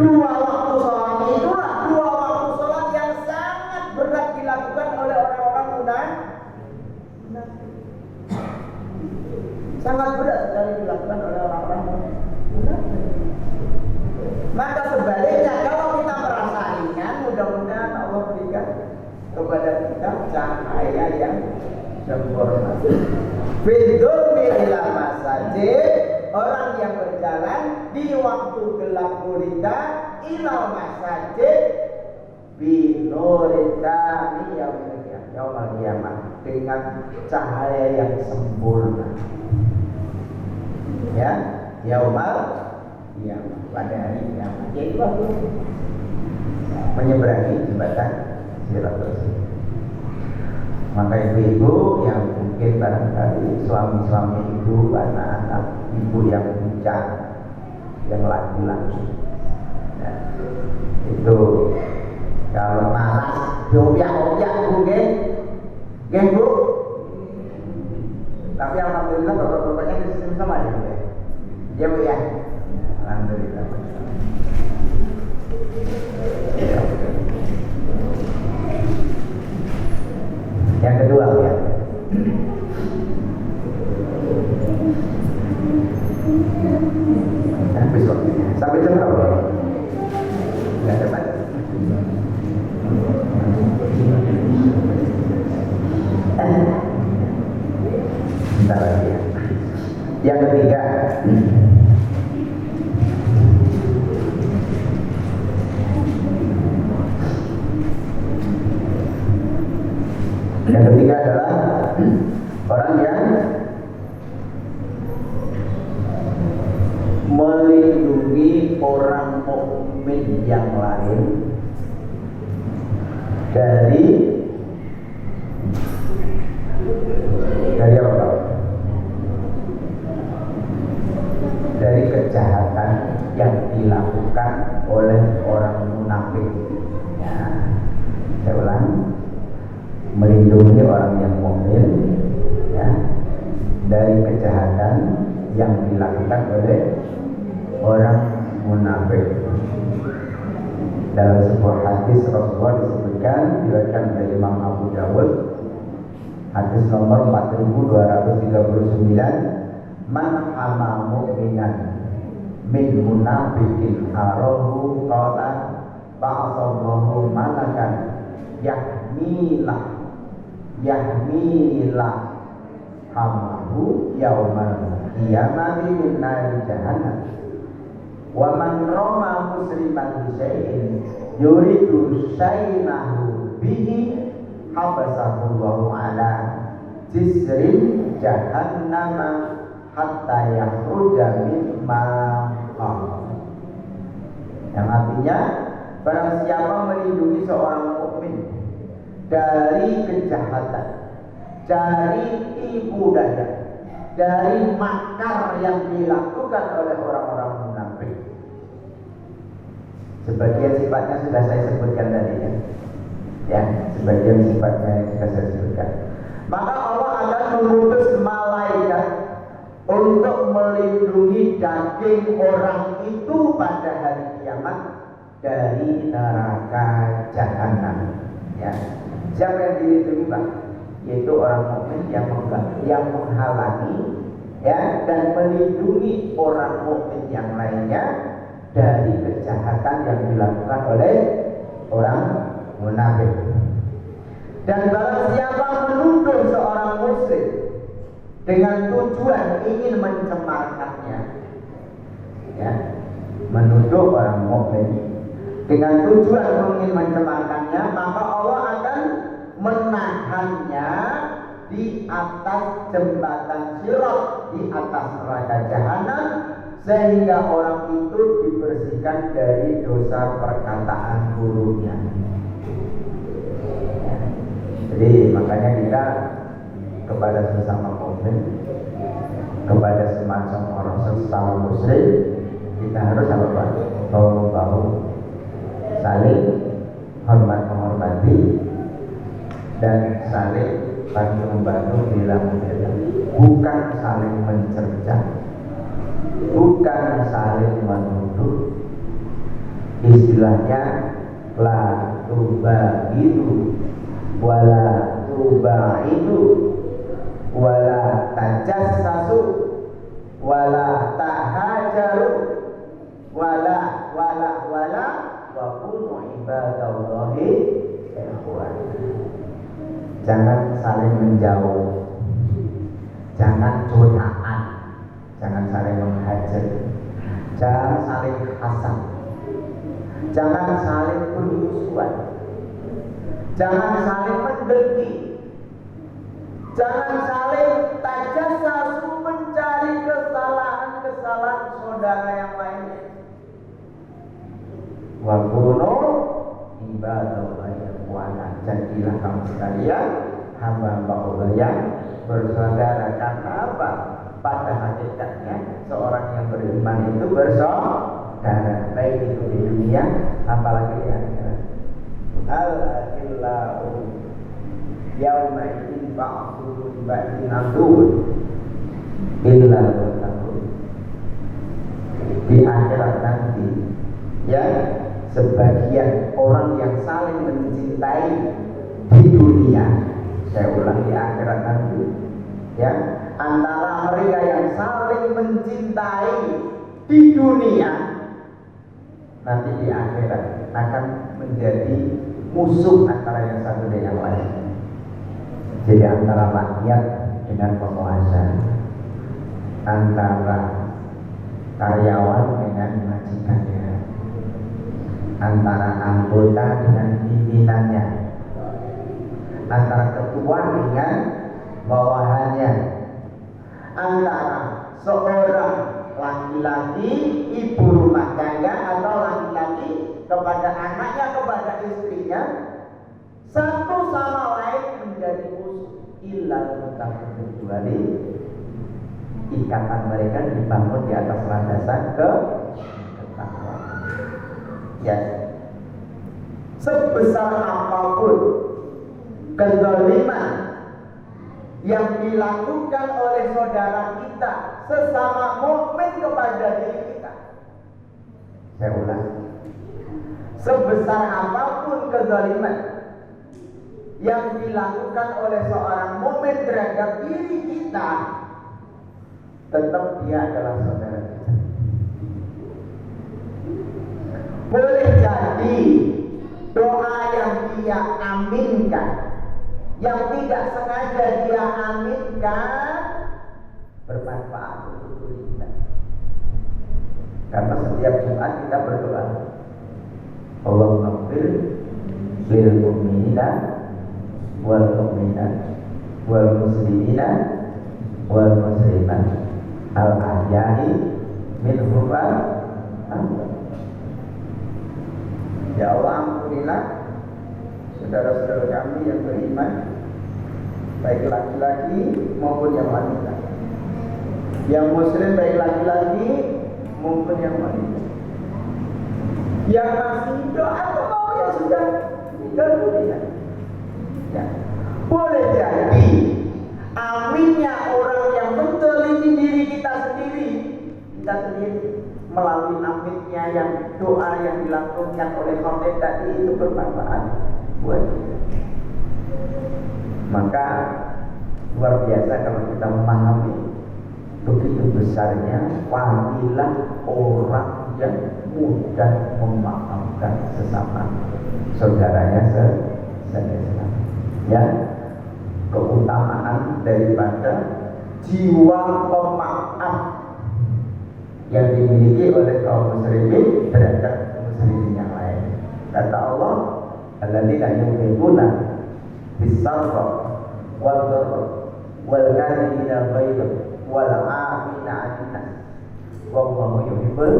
Dua waktu sholat itulah dua waktu sholat yang sangat berat dilakukan oleh orang-orang munafik. Sangat berat sekali dilakukan oleh orang-orang munafik. Maka sebaliknya, kalau kita merasa ringan, mudah-mudahan Allah berikan kepada kita cahaya yang sempurna. Bidulmi ila masajid, orang yang berjalan di waktu gelap gulita ila masajid binurita yaumil qiyamah, dengan cahaya yang sempurna. Ya, yaumal qiyamah, pada hari kiamat, yaitu waktu menyeberangi jembatan Sirat. Maka ibu-ibu yang mungkin barangkali suami-suami ibu, anak-anak ibu yang bujang, yang laki-laki, ya, itu kalau malas diopiak-opiak bu, geng bu. Tapi alhamdulillah bapak-bapaknya di sini sama ya, bu. Ya bu ya, alhamdulillah. Yang kedua ya, besok sampai jam berapa? Nggak dapat. Bentar lagi ya. Yang ketiga, adalah orang yang melindungi orang mukmin yang lain dari apa? Dari kejahatan yang dilakukan oleh orang munafik. Ya, saya ulang. Melindungi orang yang mukmin, ya, dari kejahatan yang dilakukan oleh orang munafik. Dalam sebuah hadis Rasulullah disebutkan, diriwayatkan oleh Imam Abu Dawud, hadis nomor 4239, man hama mu'minan min munafikin arahu qala ba'athallahu malakan yahmilah hamahu yaumal qiyamati min nari jahannam wa man rama musliman bi syai'in yuridu syai'nahu bihi habasahullahu ala jisrin jahannama hatta yakhruja mimma qala. Yang artinya barang siapa melindungi seorang mukmin dari kejahatan, dari tipu daya, dari makar yang dilakukan oleh orang-orang munafik. Sebagian sifatnya sudah saya sebutkan tadi ya, sebagian sifatnya yang sudah saya sebutkan. Maka Allah akan mengutus malaikat untuk melindungi daging orang itu pada hari kiamat dari neraka jahanam. Ya, siapa yang dilindungi Pak? Yaitu orang mukmin yang menghalangi ya dan melindungi orang mukmin yang lainnya dari kejahatan yang dilakukan oleh orang munafik. Dan barang siapa menuduh seorang muslim dengan tujuan ingin mencemarkannya, ya, menuduh orang mukmin dengan tujuan ingin mencemarkannya, maka Allah akan menahannya di atas jembatan Sirat, di atas neraka jahanam, sehingga orang itu dibersihkan dari dosa perkataan buruknya. Jadi makanya kita kepada sesama mukmin, kepada semacam orang sesama muslim, kita harus apa? Bahu-bahu, saling hormat-menghormati dan saling bantu membantu bila membela, bukan saling mencerca, bukan saling menuduh. Istilahnya la tubahidu wala tubaidu wala tajassasu wala tahajaru wala wa kunu ibadallahi ikhwan. Jangan saling menjauh, jangan curhaan, jangan saling menghajar, jangan saling hasad, jangan saling bermusuhan, jangan saling mendengki, jangan saling tajassasu mencari kesalahan saudara yang lainnya. Wa kunu ibadallahi ikhwana. Jadilah kamu sekalian hamba-hamba Allah yang bersaudara. Karena apa? Pada hakikatnya seorang yang beriman itu bersaudara, baik itu di dunia apalagi di akhirat. Al-akhillahu yauma idzin ba'dhum ba'din adun illa tattaqun. Di akhirat nanti ya, sebagian orang yang saling mencintai di dunia, saya ulang, di akhirat nanti ya, antara mereka yang saling mencintai di dunia, nanti di akhirat akan menjadi musuh antara yang satu dan yang lain. Jadi antara rakyat dengan penguasa, antara karyawan dengan majikannya, antara anggota dengan pimpinannya, antara ketua dengan bawahannya, antara seorang laki-laki ibu rumah tangga atau laki-laki kepada anaknya, kepada istrinya, satu sama lain menjadi musuh. Illa kecuali ikatan mereka dibangun di atas landasan ketakwaan. Ya, sebesar apapun kezaliman yang dilakukan oleh saudara kita sesama mukmin kepada diri kita, saya ulang, sebesar apapun kezaliman yang dilakukan oleh seorang mukmin terhadap diri kita, tetap dia adalah saudara kita. Boleh jadi doa yang dia aminkan, yang tidak sengaja dia aminkan, bermanfaat untuk diri kita. Karena setiap Jumat kita berdoa, Allahumma ighfir lil mu'minina wal mu'minat wal muslimina wal muslimat al ahya'i minhum al-amwat. Ya Allah, ampunilah saudara-saudara kami yang beriman, baik laki-laki maupun yang wanita, yang muslim baik laki-laki maupun yang wanita, yang masih hidup atau mau yang sudah meninggal dunia. Ya. Boleh jadi aminnya orang yang menteliti diri kita sendiri melalui amitnya yang doa yang dilakukan oleh khotib tadi itu bermanfaat buat kita. Maka luar biasa kalau kita memahami begitu besarnya fadilah orang yang mudah memaafkan sesama saudaranya sesama. Ya, keutamaan daripada jiwa pemaaf yang dimiliki oleh kaum muslimin terhadap muslimin yang lain. Kata Allah, alladzina yuhibbuna bis-sarra wal-dharra wal-kadhibina al-ghaiza wal-'afina 'anil nas wallahu yuhibbul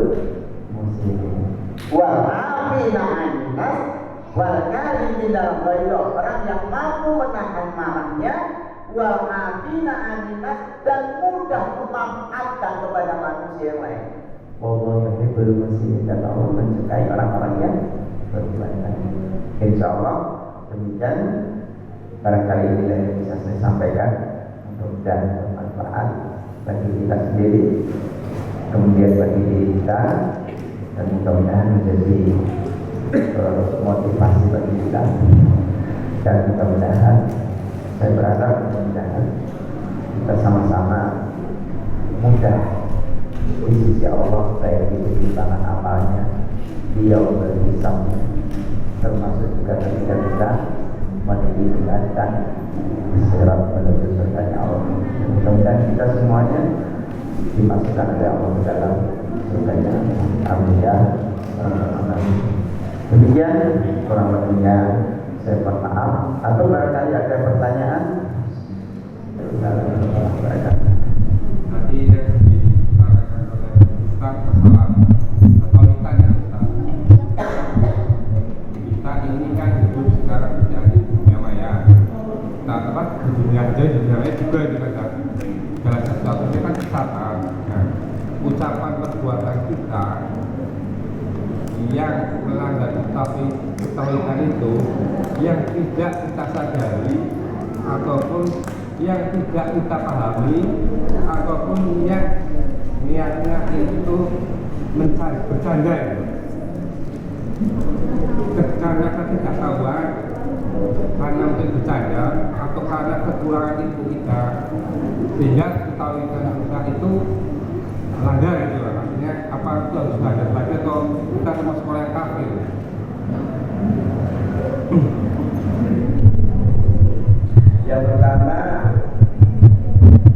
muslimin. Wal-'afina 'anil nas wal-kadhibina al-ghaiza, orang yang mampu menahan marahnya, wal-'afina 'anil nas, dan mudah memaafkan kepada manusia yang lain. Wallahu yuhibbul muslimin, dan Allah menyukai orang-orang yang berbuat baik. Insyaallah demikian barangkali inilah yang bisa saya sampaikan, mudah-mudahan bermanfaat bagi kita sendiri, kemudian bagi diri kita, dan mudah-mudahan menjadi motivasi bagi kita, dan mudah-mudahan saya berharap mudah-mudahan kita sama-sama mudah di sisi Allah, baik itu di tangan amalnya, Dia berhisabnya, termasuk juga ketika kita meninggalkan sirat menuju surganya Allah. Mudah-mudahan kita semuanya dimasukkan oleh Allah ke dalam surganya. Amin ya. Demikian kurang lebihnya saya mohon maaf. Atau barangkali ada pertanyaan? Nanti yang dikatakan oleh Ustaz masalah atau ditanya Ustaz, kita ini kan hidup sekarang di dunia maya. Nah, tempat di dunia aja, di dunia maya juga dikatakan segala sesuatunya kan kesatan. Nah, ucapan perbuatan kita yang melanggar ketauhidan itu, yang tidak kita sadari ataupun yang tidak kita pahami, ataupun yang niatnya itu mencari bercanda, karena ketidaktahuan, karena mungkin bercanda atau karena kekurangan ilmu kita, sehingga ketauhidan kita itu melanggar gitu. Artinya apa itu harus belajar atau kita termasuk orang yang kafir? Yang pertama,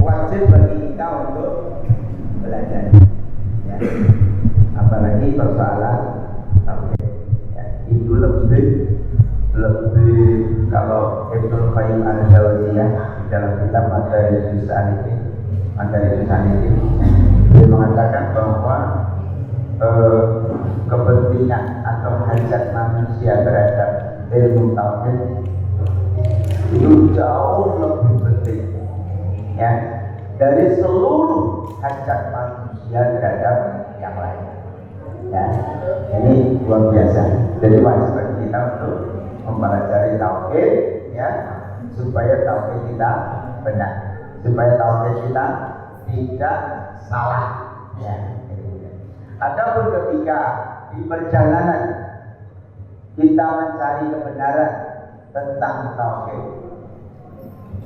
wajib bagi kita untuk belajar, ya. Apalagi persoalan tauhid, ya. Itu lebih kalau Ibnu Qayyim al-Jauziyah di dalam kitab Madarijus Salikin, dia mengatakan bahwa kepentingan atau hajat manusia terhadap ilmu tauhid itu jauh lebih penting, ya, dari seluruh hajat manusia terhadap yang lain. Ya, ini luar biasa. Jadi wajib bagi kita untuk mempelajari tauhid, ya, supaya tauhid kita benar, supaya tauhid kita tidak salah. Ya. Adapun ketika di perjalanan kita mencari kebenaran tentang tauhid,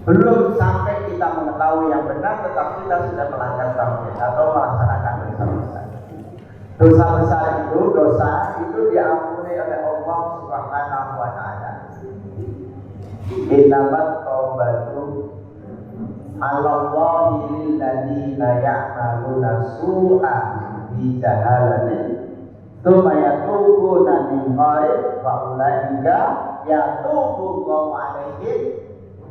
belum sampai kita mengetahui yang benar, tetapi kita sudah melanggar tauhid atau melaksanakan dosa besar. Dosa besar itu diampuni oleh Allah Subhanahu wa taala. Innamat taubatu 'alallahi lil ladzina ya'maluna su'a bi jahalatin tsumma yatubuna min qarib fa ulaika yatubu Allahu 'alaihim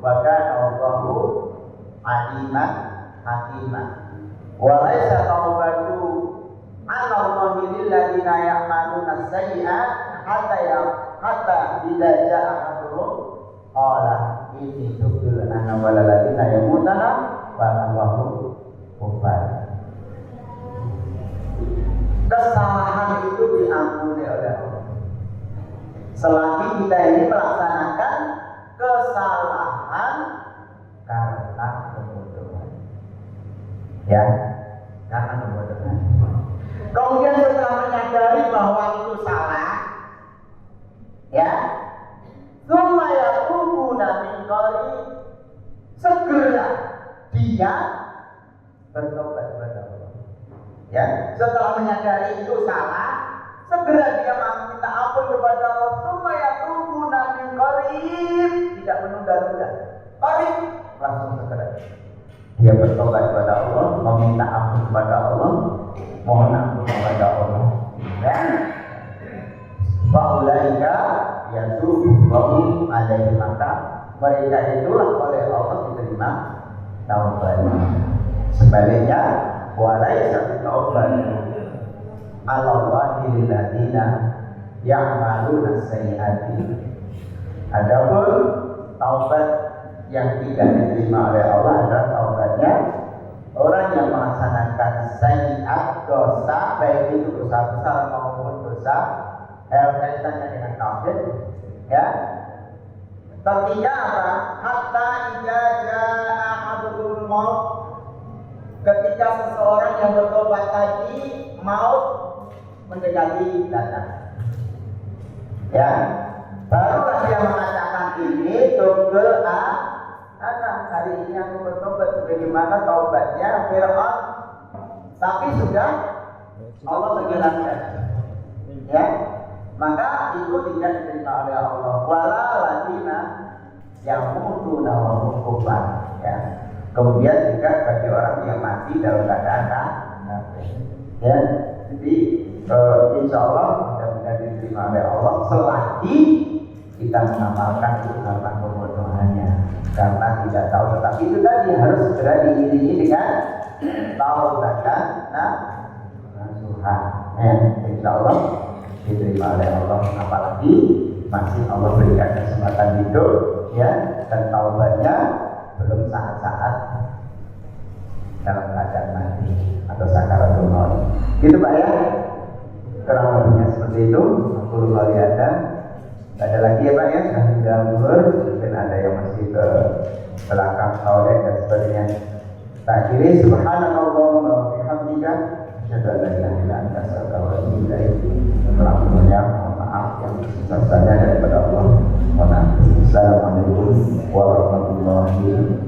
wa kana Allahu aliman hakiman. Wa laisa taubatu 'ala Allahi lil ladzina ya'maluna as-sayyi'at hatta idza ja'a ahaduhum qala inni tubtu ana wal ladzina yamutuna wa Allahu kufar. Kesalahan itu diampuni oleh Allah selagi kita ini melaksanakan kesalahan karena kebodohan, ya, karena kebodohan. Kemudian setelah menyadari bahwa itu salah, ya, tsumma yatubuna min qarib, segera dia bertobat kepada Allah. Ya, setelah menyadari itu salah, segera dia minta ampun kepada Allah. Tsumma yatubuna min qarib, tidak menunda-nunda. Qarib, langsung segera dia bertobat kepada Allah, meminta ampun kepada Allah, mohon ampun kepada Allah. Ya, faulaika yatubu alaihi, maka mereka itulah oleh Allah diterima taubatnya. Sebaliknya, walaisa taubatu 'ala Allahi lil ladzina ya'maluna as-sayyi'ati. Adapun taubat yang tidak diterima oleh Allah adalah taubatnya orang yang melaksanakan sayyi'at, dosa, baik itu dosa besar maupun dosa kaitannya dengan tauhid, ya. Ketika apa? Hatta idza jaa ahadul maut, ketika seseorang yang bertobat tadi maut mendekati datang, ya, barulah dia mengatakan ini tunggu anak hari ini aku bertobat sebagaimana taubatnya Fir'aun, tapi sudah Allah menjelaskan, ya, maka itu tidak diterima oleh Allah. Wala ladina yang mutuna wa hum kufar, ya. Kemudian juga bagi orang yang mati dalam keadaan kafir, ya. Jadi insya Allah mudah-mudahan diterima oleh Allah selagi kita mengamalkan karena kebodohannya, karena tidak tahu. Tetapi itu tadi harus segera diiringi dengan taubatan nasuha. Insya Allah diterima oleh Allah, apalagi masih Allah berikan kesempatan hidup, ya, dan taubatnya belum saat-saat dalam keadaan mati atau sakaratul maut. Gitu Pak, ya, kurang lebihnya seperti itu. Aku lupa lihatkan, ada lagi ya Pak, ya, sambil jamur, mungkin ada yang masih ke belakang toilet dan sebagainya. Tak kiri subhanallah wa bihamdika asyhadu an la ilaha illa anta astaghfiruka wa atubu ilaik. Mohon maaf yang besar-besarnya daripada Allah. Assalamualaikum warahmatullahi wabarakatuh.